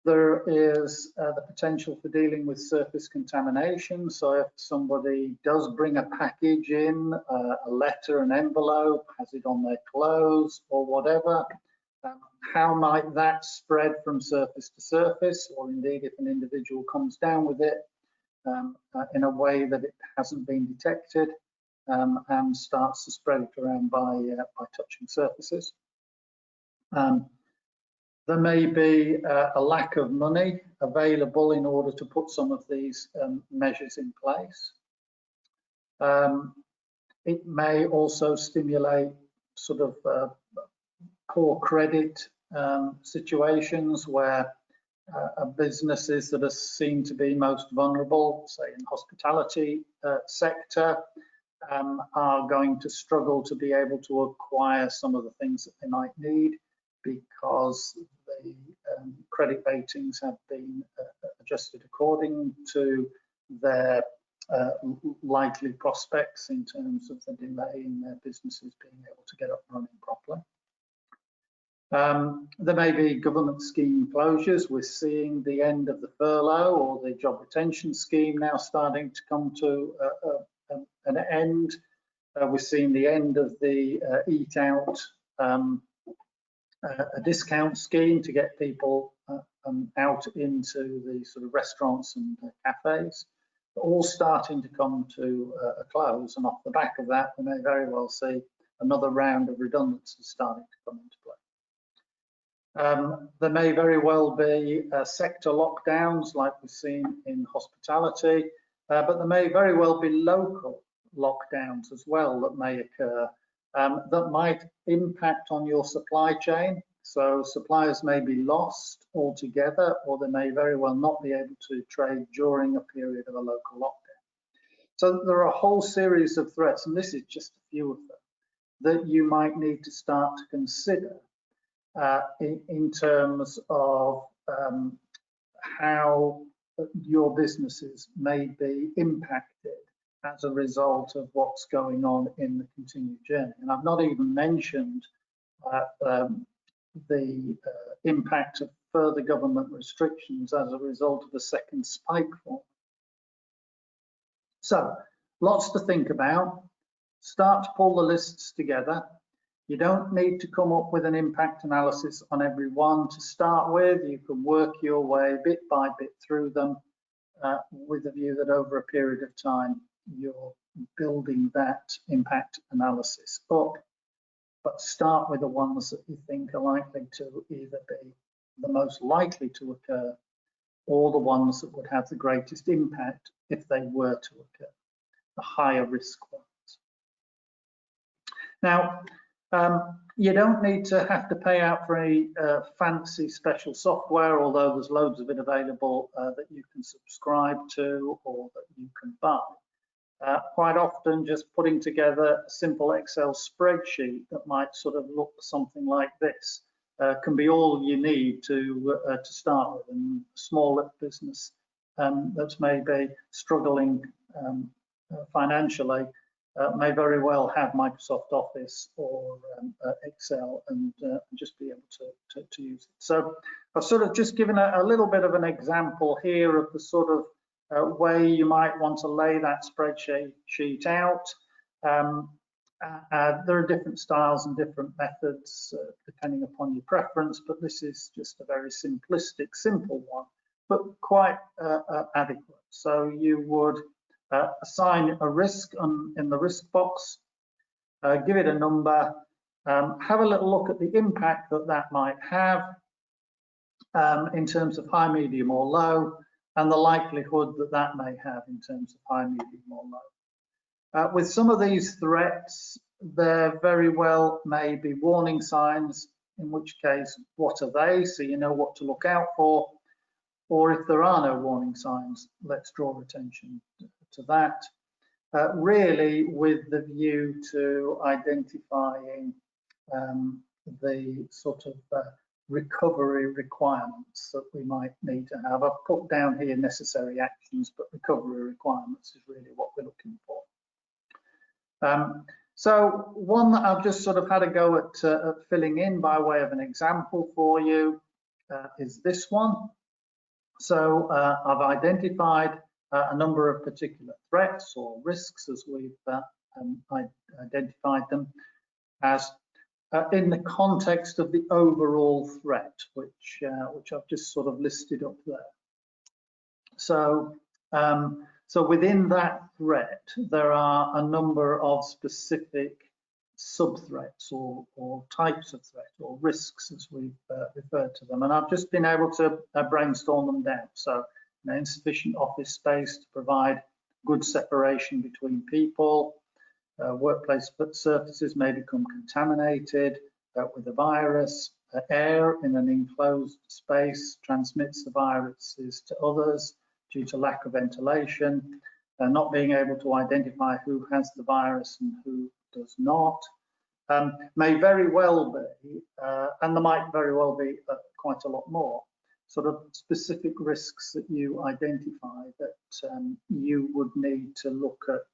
There is the potential for dealing with surface contamination. So if somebody does bring a package in, a letter, an envelope, has it on their clothes or whatever, How might that spread from surface to surface, or indeed if an individual comes down with it in a way that it hasn't been detected and starts to spread it around by touching surfaces. There may be a lack of money available in order to put some of these measures in place. It may also stimulate sort of poor credit situations where businesses that are seen to be most vulnerable, say in the hospitality sector, are going to struggle to be able to acquire some of the things that they might need because the credit ratings have been adjusted according to their likely prospects in terms of the delay in their businesses being able to get up and running properly. There may be government scheme closures. We're seeing the end of the furlough or the job retention scheme now starting to come to an end. We're seeing the end of the eat out a discount scheme to get people out into the sort of restaurants and cafes, all starting to come to a close, and off the back of that we may very well see another round of redundancies starting to come into play. There may very well be sector lockdowns like we've seen in hospitality, but there may very well be local lockdowns as well that may occur that might impact on your supply chain. So suppliers may be lost altogether, or they may very well not be able to trade during a period of a local lockdown. So there are a whole series of threats, and this is just a few of them, that you might need to start to consider in terms of how your businesses may be impacted as a result of what's going on in the continued journey. And I've not even mentioned the impact of further government restrictions as a result of a second spike form. So lots to think about. Start to pull the lists together. You don't need to come up with an impact analysis on every one to start with. You can work your way bit by bit through them with a view that over a period of time you're building that impact analysis up. But start with the ones that you think are likely to either be the most likely to occur or the ones that would have the greatest impact if they were to occur, the higher risk ones. Now, you don't need to have to pay out for any fancy special software, although there's loads of it available that you can subscribe to or that you can buy. Quite often just putting together a simple Excel spreadsheet that might sort of look something like this can be all you need to start with. And a small business that's maybe struggling financially may very well have Microsoft Office or Excel and just be able to use it. So I've sort of just given a little bit of an example here of the sort of way you might want to lay that spreadsheet out. There are different styles and different methods depending upon your preference, but this is just a very simplistic, simple one, but quite adequate. So you would assign a risk in the risk box, give it a number, have a little look at the impact that that might have in terms of high, medium or low, and the likelihood that that may have in terms of high, medium or low. With some of these threats, there very well may be warning signs, in which case, what are they? So you know what to look out for. Or if there are no warning signs, let's draw attention to that. Really with the view to identifying the sort of recovery requirements that we might need to have. I've put down here necessary actions, but recovery requirements is really what we're looking for. So one that I've just sort of had a go at filling in by way of an example for you is this one. So I've identified a number of particular threats or risks as we've identified them as. in the context of the overall threat, which I've just sort of listed up there. So, so within that threat, there are a number of specific sub-threats or types of threat or risks, as we've referred to them. And I've just been able to brainstorm them down. So, insufficient office space to provide good separation between people. Workplace surfaces may become contaminated with a virus. Air in an enclosed space transmits the viruses to others due to lack of ventilation. Not being able to identify who has the virus and who does not. May very well be, and there might very well be quite a lot more, sort of specific risks that you identify that you would need to look at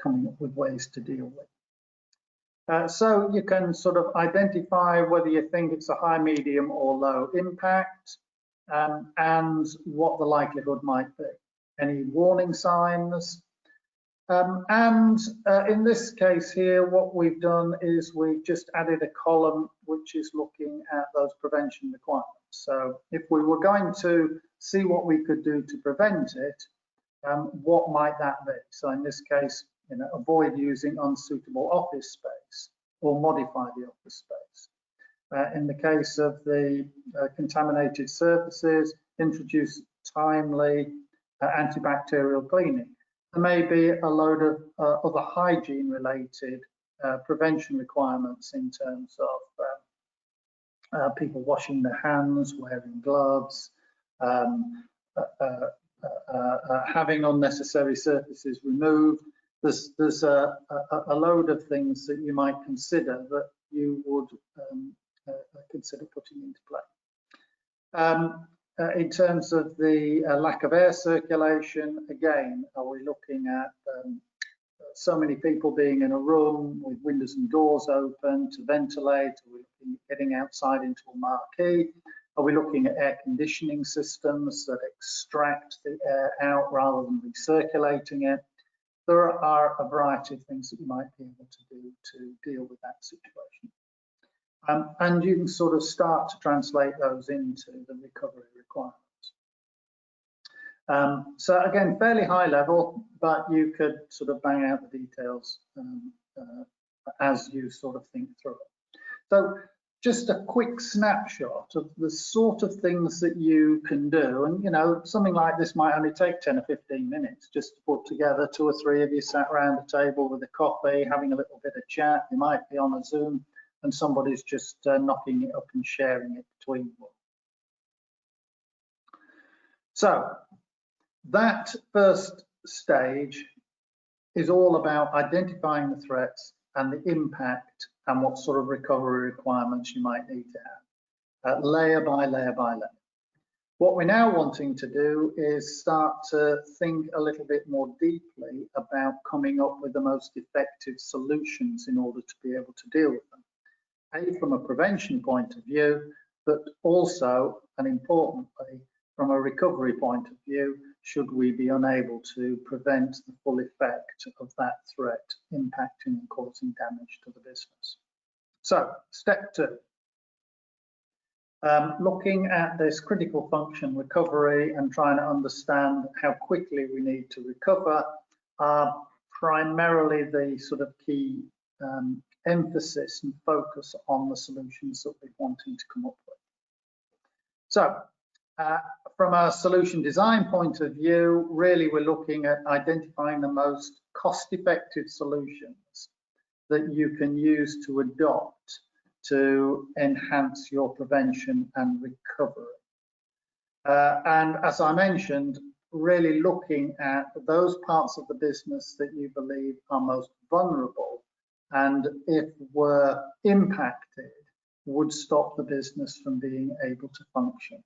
coming up with ways to deal with. So you can sort of identify whether you think it's a high, medium or low impact and what the likelihood might be. Any warning signs. And in this case here, what we've done is we've just added a column which is looking at those prevention requirements. So if we were going to see what we could do to prevent it, what might that be? So in this case, avoid using unsuitable office space or modify the office space. In the case of the contaminated surfaces, introduce timely antibacterial cleaning. There may be a load of other hygiene-related prevention requirements in terms of people washing their hands, wearing gloves, having unnecessary surfaces removed. There's a load of things that you might consider that you would consider putting into play. In terms of the lack of air circulation, again, are we looking at so many people being in a room with windows and doors open to ventilate? Are we looking at getting outside into a marquee? Are we looking at air conditioning systems that extract the air out rather than recirculating it? There are a variety of things that you might be able to do to deal with that situation. And you can sort of start to translate those into the recovery requirements. So again, fairly high level, but you could sort of bang out the details as you sort of think through it. So just a quick snapshot of the sort of things that you can do. And, something like this might only take 10 or 15 minutes just to put together. 2 or 3 of you sat around a table with a coffee, having a little bit of chat. You might be on a Zoom and somebody's just knocking it up and sharing it between you. So that first stage is all about identifying the threats and the impact and what sort of recovery requirements you might need to have, layer by layer by layer. What we're now wanting to do is start to think a little bit more deeply about coming up with the most effective solutions in order to be able to deal with them. From a prevention point of view, but also, and importantly, from a recovery point of view, should we be unable to prevent the full effect of that threat impacting and causing damage to the business. So, step 2. Looking at this critical function recovery and trying to understand how quickly we need to recover are primarily the sort of key emphasis and focus on the solutions that we're wanting to come up with. So, from a solution design point of view, really we're looking at identifying the most cost-effective solutions that you can use to adopt to enhance your prevention and recovery. And as I mentioned, really looking at those parts of the business that you believe are most vulnerable and if were impacted, would stop the business from being able to function.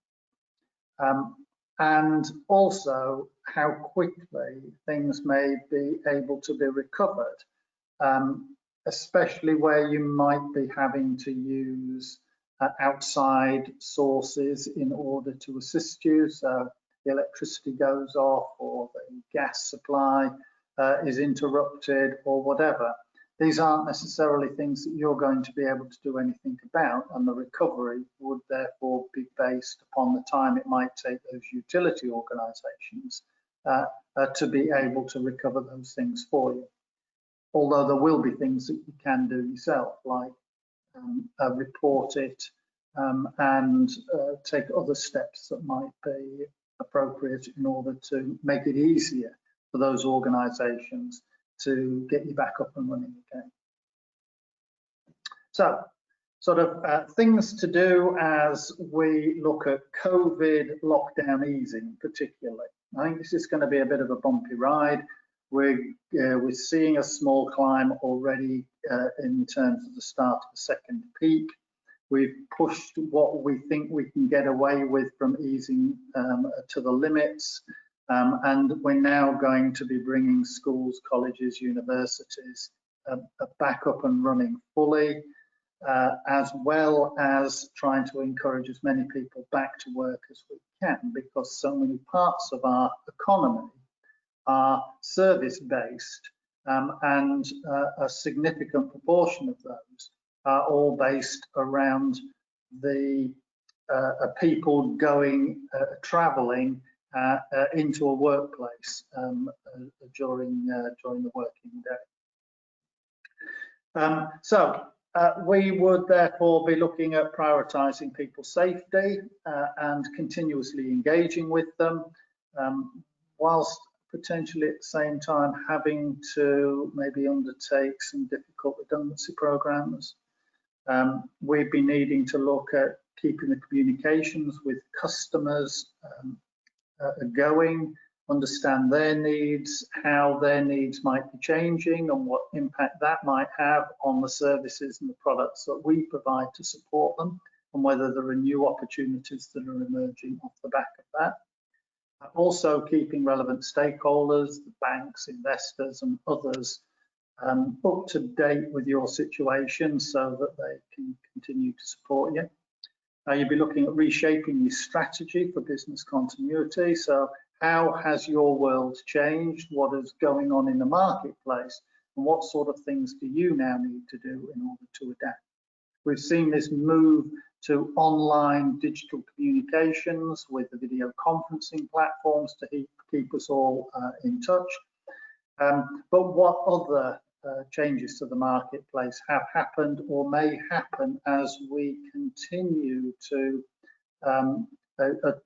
And also how quickly things may be able to be recovered, especially where you might be having to use outside sources in order to assist you. So the electricity goes off or the gas supply is interrupted or whatever. these aren't necessarily things that you're going to be able to do anything about, and the recovery would therefore be based upon the time it might take those utility organisations to be able to recover those things for you. Although there will be things that you can do yourself, like report it and take other steps that might be appropriate in order to make it easier for those organisations to get you back up and running again. So, sort of things to do as we look at COVID lockdown easing particularly. I think this is going to be a bit of a bumpy ride. We're seeing a small climb already in terms of the start of the second peak. We've pushed what we think we can get away with from easing to the limits. And we're now going to be bringing schools, colleges, universities back up and running fully, as well as trying to encourage as many people back to work as we can, because so many parts of our economy are service-based, and a significant proportion of those are all based around the people going, travelling into a workplace during the working day. So we would therefore be looking at prioritising people's safety and continuously engaging with them, whilst potentially at the same time having to maybe undertake some difficult redundancy programs. We'd be needing to look at keeping the communications with customers going, understand their needs, how their needs might be changing, and what impact that might have on the services and the products that we provide to support them, and whether there are new opportunities that are emerging off the back of that. Also keeping relevant stakeholders, the banks, investors and others up to date with your situation so that they can continue to support you. You'll be looking at reshaping your strategy for business continuity. So how has your world changed? What is going on in the marketplace? And what sort of things do you now need to do in order to adapt? We've seen this move to online digital communications with the video conferencing platforms to keep us all in touch. But what other changes to the marketplace have happened or may happen as we continue to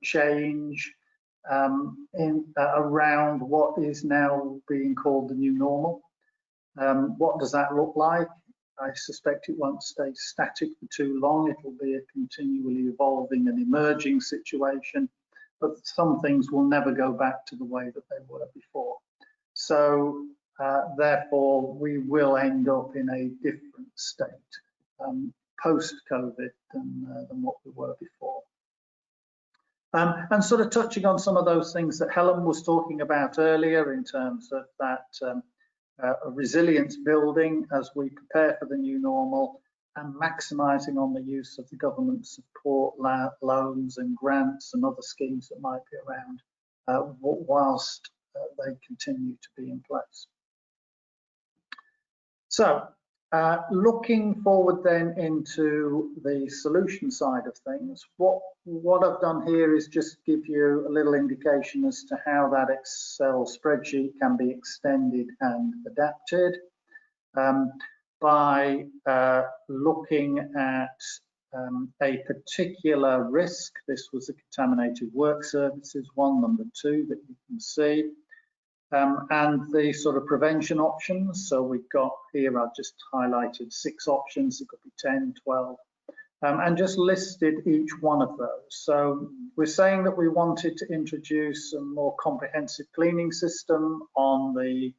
change around what is now being called the new normal? What does that look like? I suspect it won't stay static for too long. It will be a continually evolving and emerging situation, but some things will never go back to the way that they were before. So therefore, we will end up in a different state post-COVID than what we were before. And sort of touching on some of those things that Helen was talking about earlier in terms of that resilience building as we prepare for the new normal, and maximising on the use of the government support loans and grants and other schemes that might be around whilst they continue to be in place. So looking forward then into the solution side of things, what I've done here is just give you a little indication as to how that Excel spreadsheet can be extended and adapted by looking at a particular risk. This was the contaminated work services one, number 2 that you can see. And the sort of prevention options. So we've got here, I've just highlighted 6 options. It could be 10, 12, and just listed each one of those. So we're saying that we wanted to introduce a more comprehensive cleaning system on the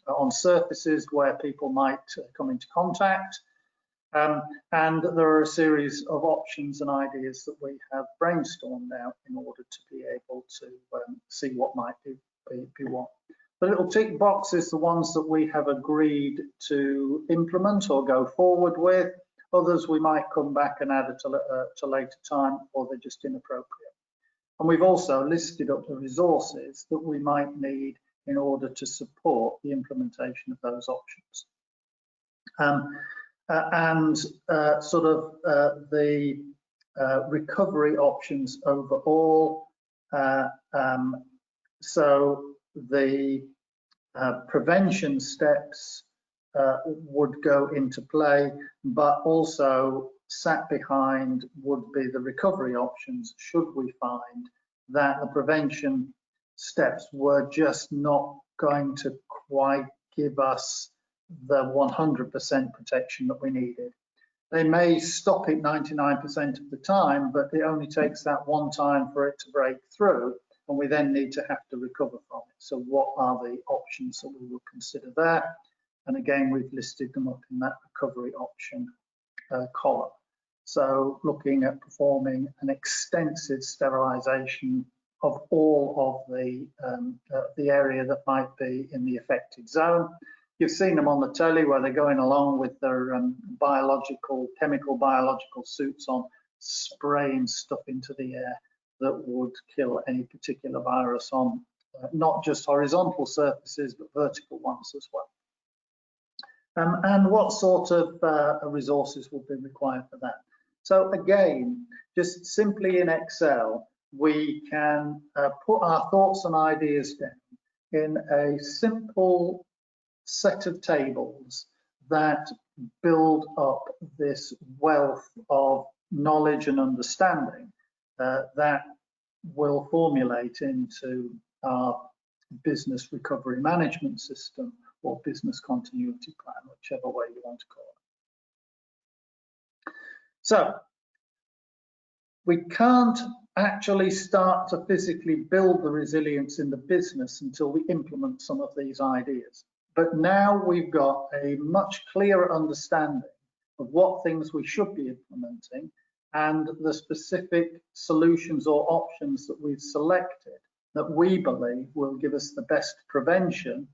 on surfaces where people might come into contact. And there are a series of options and ideas that we have brainstormed out in order to be able to see what might be what. The little tick box is the ones that we have agreed to implement or go forward with. Others we might come back and add at a later time, or they're just inappropriate. And we've also listed up the resources that we might need in order to support the implementation of those options. and the recovery options overall. So the prevention steps would go into play, but also sat behind would be the recovery options should we find that the prevention steps were just not going to quite give us the 100% protection that we needed. They may stop it 99% of the time, but it only takes that one time for it to break through, and we then need to have to recover from it. So what are the options that we will consider there? And again, we've listed them up in that recovery option column. So looking at performing an extensive sterilisation of all of the area that might be in the affected zone. You've seen them on the telly where they're going along with their chemical biological suits on, spraying stuff into the air that would kill any particular virus on not just horizontal surfaces, but vertical ones as well. And what sort of resources would be required for that? So again, just simply in Excel, we can put our thoughts and ideas down in a simple set of tables that build up this wealth of knowledge and understanding that will formulate into our business recovery management system or business continuity plan, whichever way you want to call it. So we can't actually start to physically build the resilience in the business until we implement some of these ideas. But now we've got a much clearer understanding of what things we should be implementing and the specific solutions or options that we've selected that we believe will give us the best prevention.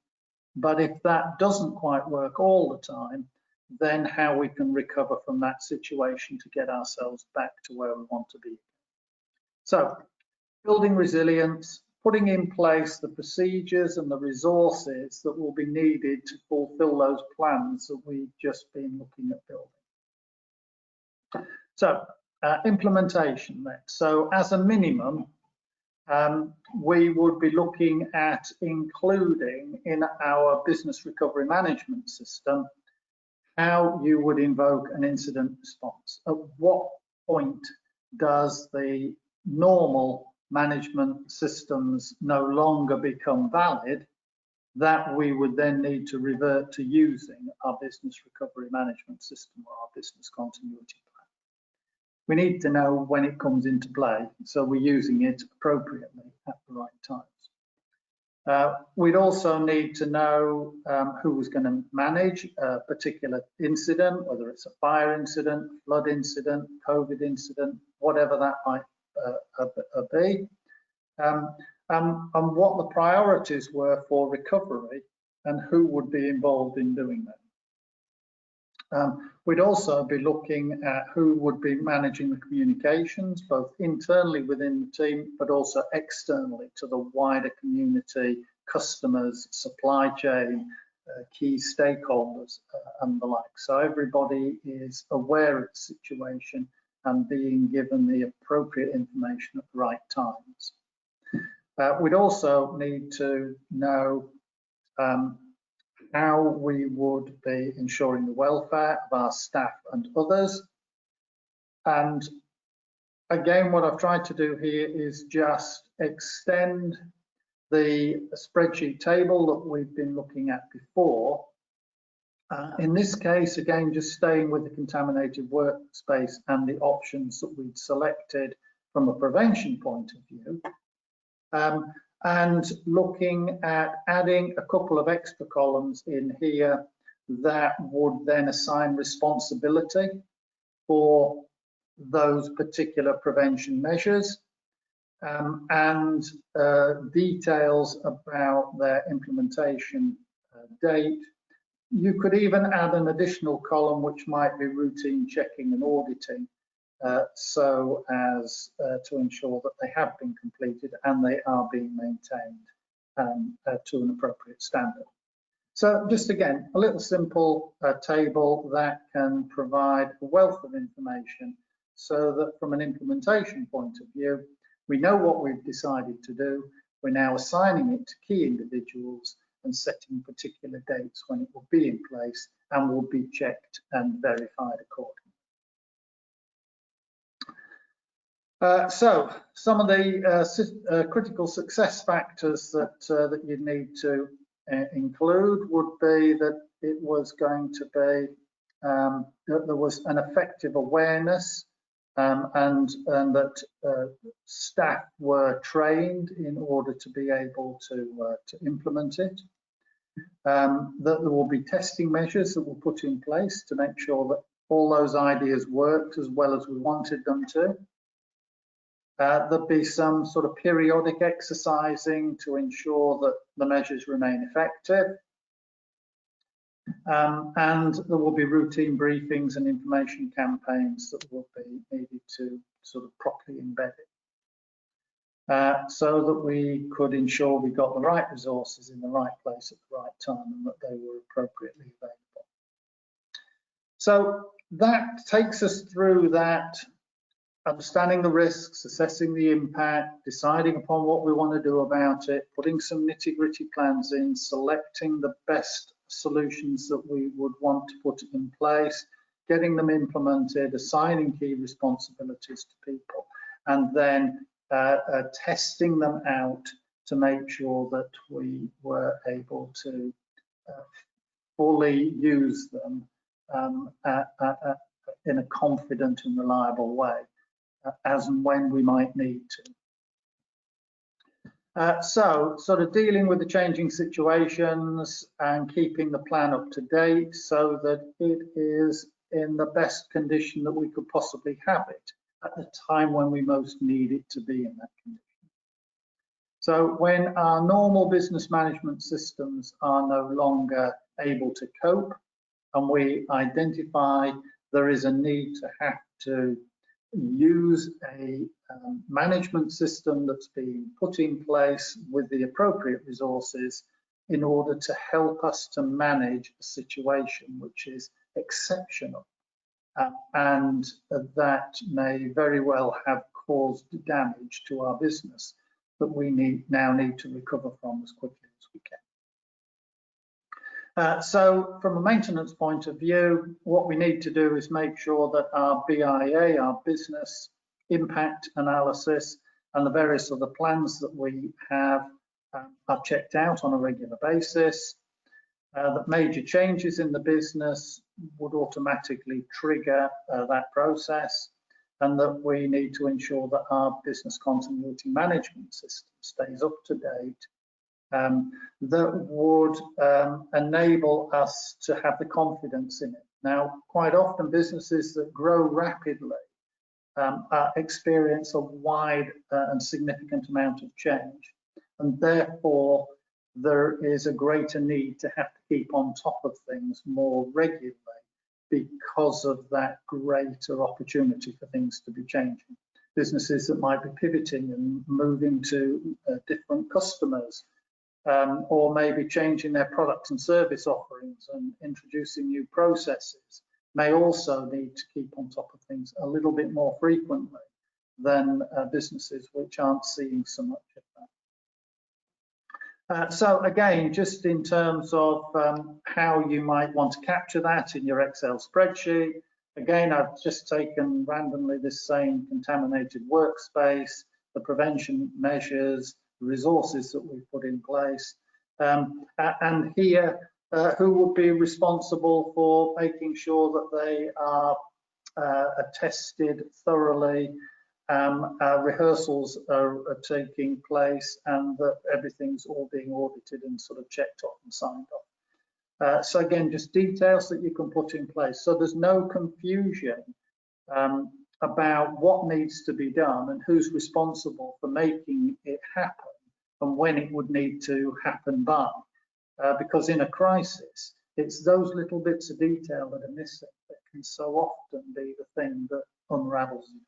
But if that doesn't quite work all the time, then how we can recover from that situation to get ourselves back to where we want to be. So building resilience, putting in place the procedures and the resources that will be needed to fulfill those plans that we've just been looking at building. So implementation then. So as a minimum, we would be looking at including in our business recovery management system how you would invoke an incident response. At what point does the normal management systems no longer become valid, that we would then need to revert to using our business recovery management system or our business continuity plan. We need to know when it comes into play, so we're using it appropriately at the right times. We'd also need to know who was going to manage a particular incident, whether it's a fire incident, flood incident, COVID incident, whatever that might be, and what the priorities were for recovery and who would be involved in doing that. We'd also be looking at who would be managing the communications, both internally within the team, but also externally to the wider community, customers, supply chain, key stakeholders, and the like. So everybody is aware of the situation and being given the appropriate information at the right times. We'd also need to know how we would be ensuring the welfare of our staff and others. And again, what I've tried to do here is just extend the spreadsheet table that we've been looking at before. In this case, again, just staying with the contaminated workspace and the options that we'd selected from a prevention point of view. And looking at adding a couple of extra columns in here that would then assign responsibility for those particular prevention measures and details about their implementation date. You could even add an additional column which might be routine checking and auditing, so as to ensure that they have been completed and they are being maintained to an appropriate standard. So just again, a little simple table that can provide a wealth of information so that from an implementation point of view, we know what we've decided to do. We're now assigning it to key individuals and setting particular dates when it will be in place and will be checked and verified accordingly. So some of the critical success factors that you need to include would be that it was going to be that there was an effective awareness and that staff were trained in order to be able to implement it. That there will be testing measures that were put in place to make sure that all those ideas worked as well as we wanted them to. There'd be some sort of periodic exercising to ensure that the measures remain effective. And there will be routine briefings and information campaigns that will be needed to sort of properly embed it. So that we could ensure we got the right resources in the right place at the right time and that they were appropriately available. So that takes us through that, understanding the risks, assessing the impact, deciding upon what we want to do about it, putting some nitty-gritty plans in, selecting the best solutions that we would want to put in place, getting them implemented, assigning key responsibilities to people, and then testing them out to make sure that we were able to fully use them in a confident and reliable way, as and when we might need to. So sort of dealing with the changing situations and keeping the plan up to date so that it is in the best condition that we could possibly have it at the time when we most need it to be in that condition. So when our normal business management systems are no longer able to cope and we identify there is a need to have to use a management system that's being put in place with the appropriate resources in order to help us to manage a situation which is exceptional and that may very well have caused damage to our business that we now need to recover from as quickly as we can. So from a maintenance point of view, what we need to do is make sure that our BIA, our business impact analysis, and the various other plans that we have are checked out on a regular basis. That major changes in the business would automatically trigger that process, and that we need to ensure that our business continuity management system stays up to date. That would enable us to have the confidence in it. Now, quite often businesses that grow rapidly experience a wide and significant amount of change, and therefore there is a greater need to have to keep on top of things more regularly because of that greater opportunity for things to be changing. Businesses that might be pivoting and moving to different customers, or maybe changing their products and service offerings and introducing new processes, may also need to keep on top of things a little bit more frequently than businesses which aren't seeing so much of that. So again, just in terms of how you might want to capture that in your Excel spreadsheet, again, I've just taken randomly this same contaminated workspace, the prevention measures, resources that we've put in place, and here who would be responsible for making sure that they are tested thoroughly, rehearsals are taking place, and that everything's all being audited and sort of checked off and signed off. So again, just details that you can put in place so there's no confusion about what needs to be done and who's responsible for making it happen and when it would need to happen by. Because in a crisis, it's those little bits of detail that are missing that can so often be the thing that unravels it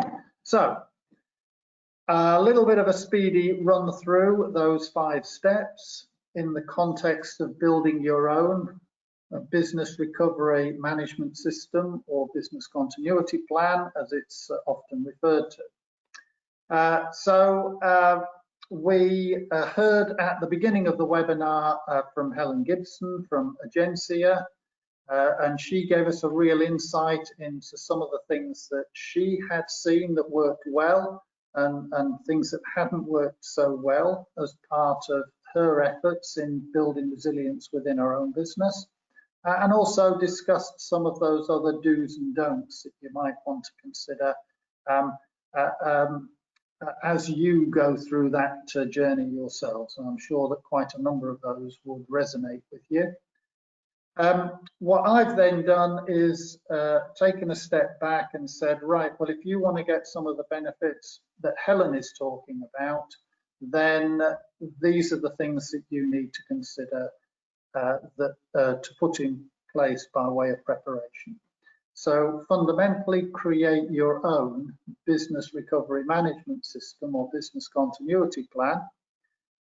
all. So A little bit of a speedy run through those 5 steps in the context of building your own business recovery management system, or business continuity plan, as it's often referred to. We heard at the beginning of the webinar from Helen Gibson from Agencia, and she gave us a real insight into some of the things that she had seen that worked well, and things that hadn't worked so well as part of her efforts in building resilience within her own business, and also discussed some of those other do's and don'ts that you might want to consider as you go through that journey yourselves. And I'm sure that quite a number of those will resonate with you. What I've then done is taken a step back and said, right, well, if you want to get some of the benefits that Helen is talking about, then these are the things that you need to consider to put in place by way of preparation. So fundamentally, create your own business recovery management system or business continuity plan,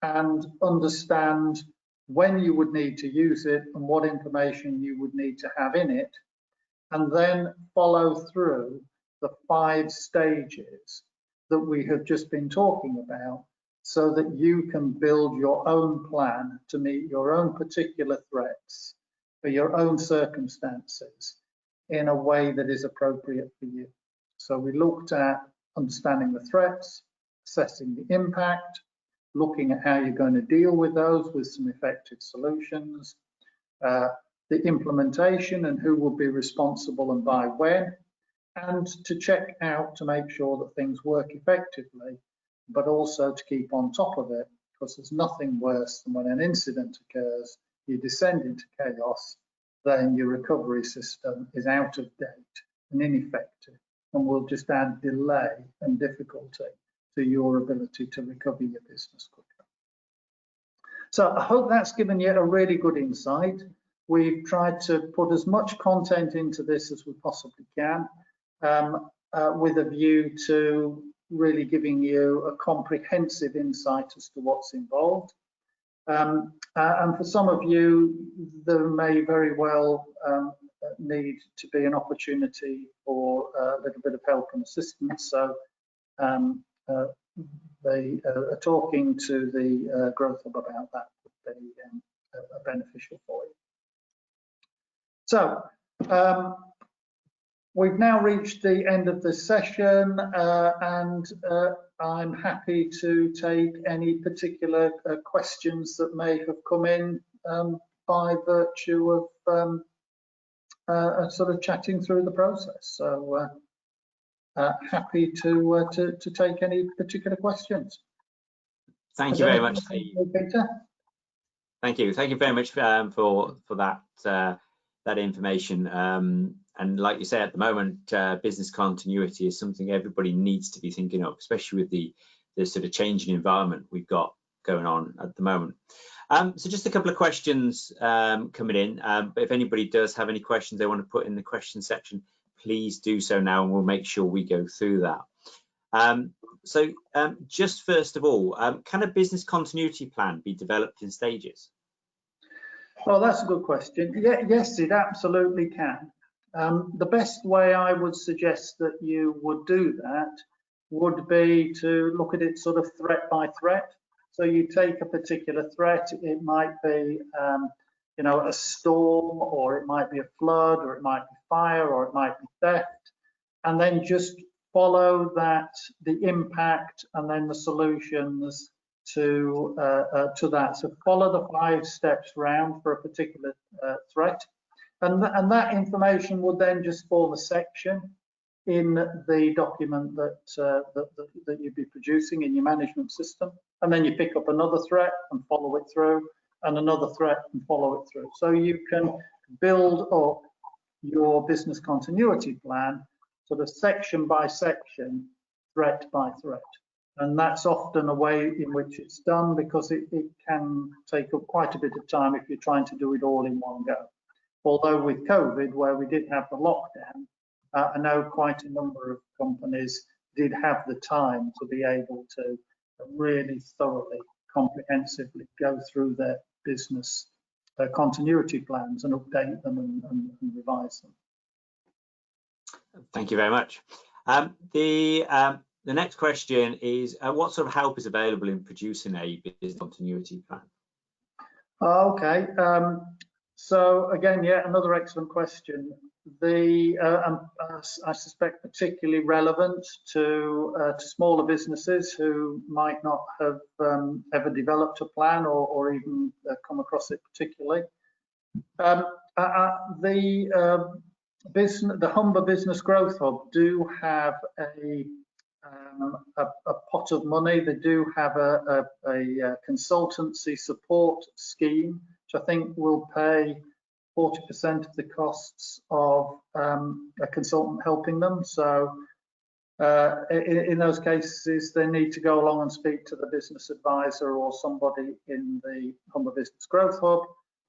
and understand when you would need to use it and what information you would need to have in it, and then follow through the 5 stages that we have just been talking about, so that you can build your own plan to meet your own particular threats for your own circumstances in a way that is appropriate for you. So we looked at understanding the threats, assessing the impact, looking at how you're going to deal with those with some effective solutions, the implementation and who will be responsible and by when, and to check out to make sure that things work effectively, but also to keep on top of it, because there's nothing worse than when an incident occurs, you descend into chaos, then your recovery system is out of date and ineffective, and will just add delay and difficulty to your ability to recover your business quicker. So I hope that's given you a really good insight. We've tried to put as much content into this as we possibly can, with a view to really giving you a comprehensive insight as to what's involved. And for some of you, there may very well need to be an opportunity for a little bit of help and assistance. So they are talking to the Growth Hub about that would be beneficial for you. So we've now reached the end of the session, and I'm happy to take any particular questions that may have come in by virtue of sort of chatting through the process. So happy to take any particular questions. Thank you very much, Steve. Peter? Thank you very much for that information. And like you say, at the moment, business continuity is something everybody needs to be thinking of, especially with the sort of changing environment we've got going on at the moment. So just a couple of questions coming in. But if anybody does have any questions they want to put in the question section, please do so now, and we'll make sure we go through that. So just first of all, can a business continuity plan be developed in stages? Well, that's a good question. Yes, it absolutely can. The best way I would suggest that you would do that would be to look at it sort of threat by threat. So you take a particular threat, it might be you know, a storm, or it might be a flood, or it might be fire, or it might be theft, and then just follow that, the impact, and then the solutions to that. So follow the 5 steps round for a particular threat, and that information will then just form a section in the document that you'd be producing in your management system, and then you pick up another threat and follow it through, and another threat and follow it through. So you can build up your business continuity plan sort of section by section, threat by threat. And that's often a way in which it's done, because it can take up quite a bit of time if you're trying to do it all in one go. Although with COVID, where we did have the lockdown, I know quite a number of companies did have the time to be able to really thoroughly, comprehensively go through their business continuity plans and update them and revise them. Thank you very much. The next question is, what sort of help is available in producing a business continuity plan? Okay, so again, yeah, another excellent question. I suspect particularly relevant to smaller businesses who might not have ever developed a plan or even come across it particularly. The Humber Business Growth Hub do have a pot of money. They do have a consultancy support scheme, which I think will pay 40% of the costs of a consultant helping them. So in those cases, they need to go along and speak to the business advisor or somebody in the Humber Business Growth Hub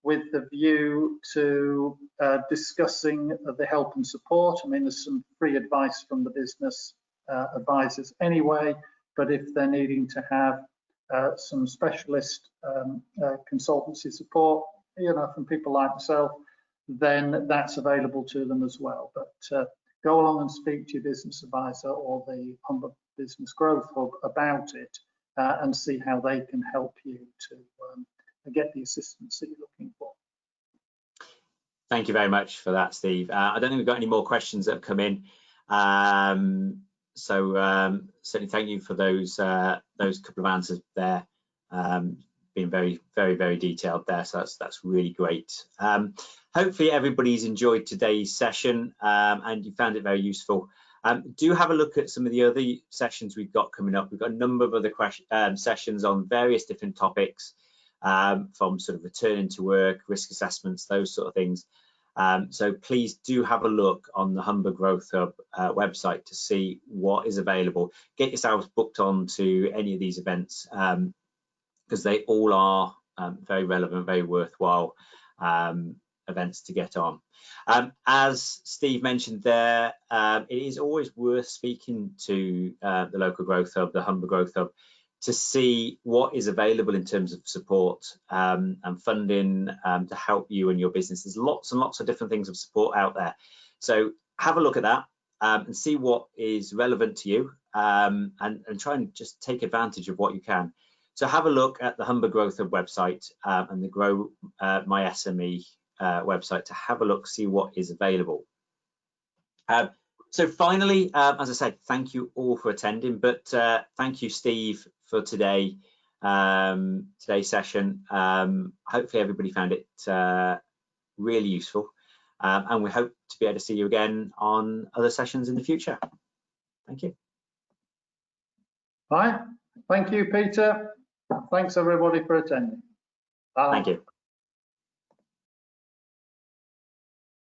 with the view to discussing the help and support. I mean, there's some free advice from the business advisors anyway, but if they're needing to have some specialist consultancy support, you know, from people like myself, then that's available to them as well. But go along and speak to your business advisor or the Humber Business Growth Hub about it and see how they can help you to get the assistance that you're looking for. Thank you very much for that, Steve. I don't think we've got any more questions that have come in. So certainly thank you for those couple of answers there. Been very detailed there, so that's really great. Hopefully everybody's enjoyed today's session and you found it very useful. Do have a look at some of the other sessions we've got coming up. We've got a number of other sessions on various different topics, from sort of returning to work, risk assessments, those sort of things. So please do have a look on the Humber Growth Hub website to see what is available. Get yourselves booked on to any of these events, because they all are very relevant, very worthwhile events to get on. As Steve mentioned there, it is always worth speaking to the local growth hub, the Humber Growth Hub, to see what is available in terms of support and funding to help you and your business. There's lots and lots of different things of support out there. So have a look at that and see what is relevant to you, and try and just take advantage of what you can. So have a look at the Humber Growth Hub website and the Grow My SME website to have a look, see what is available. So finally, as I said, thank you all for attending, but thank you, Steve, for today's session. Hopefully everybody found it really useful, and we hope to be able to see you again on other sessions in the future. Thank you. Bye. Thank you, Peter. Thanks everybody for attending. Bye. Thank you.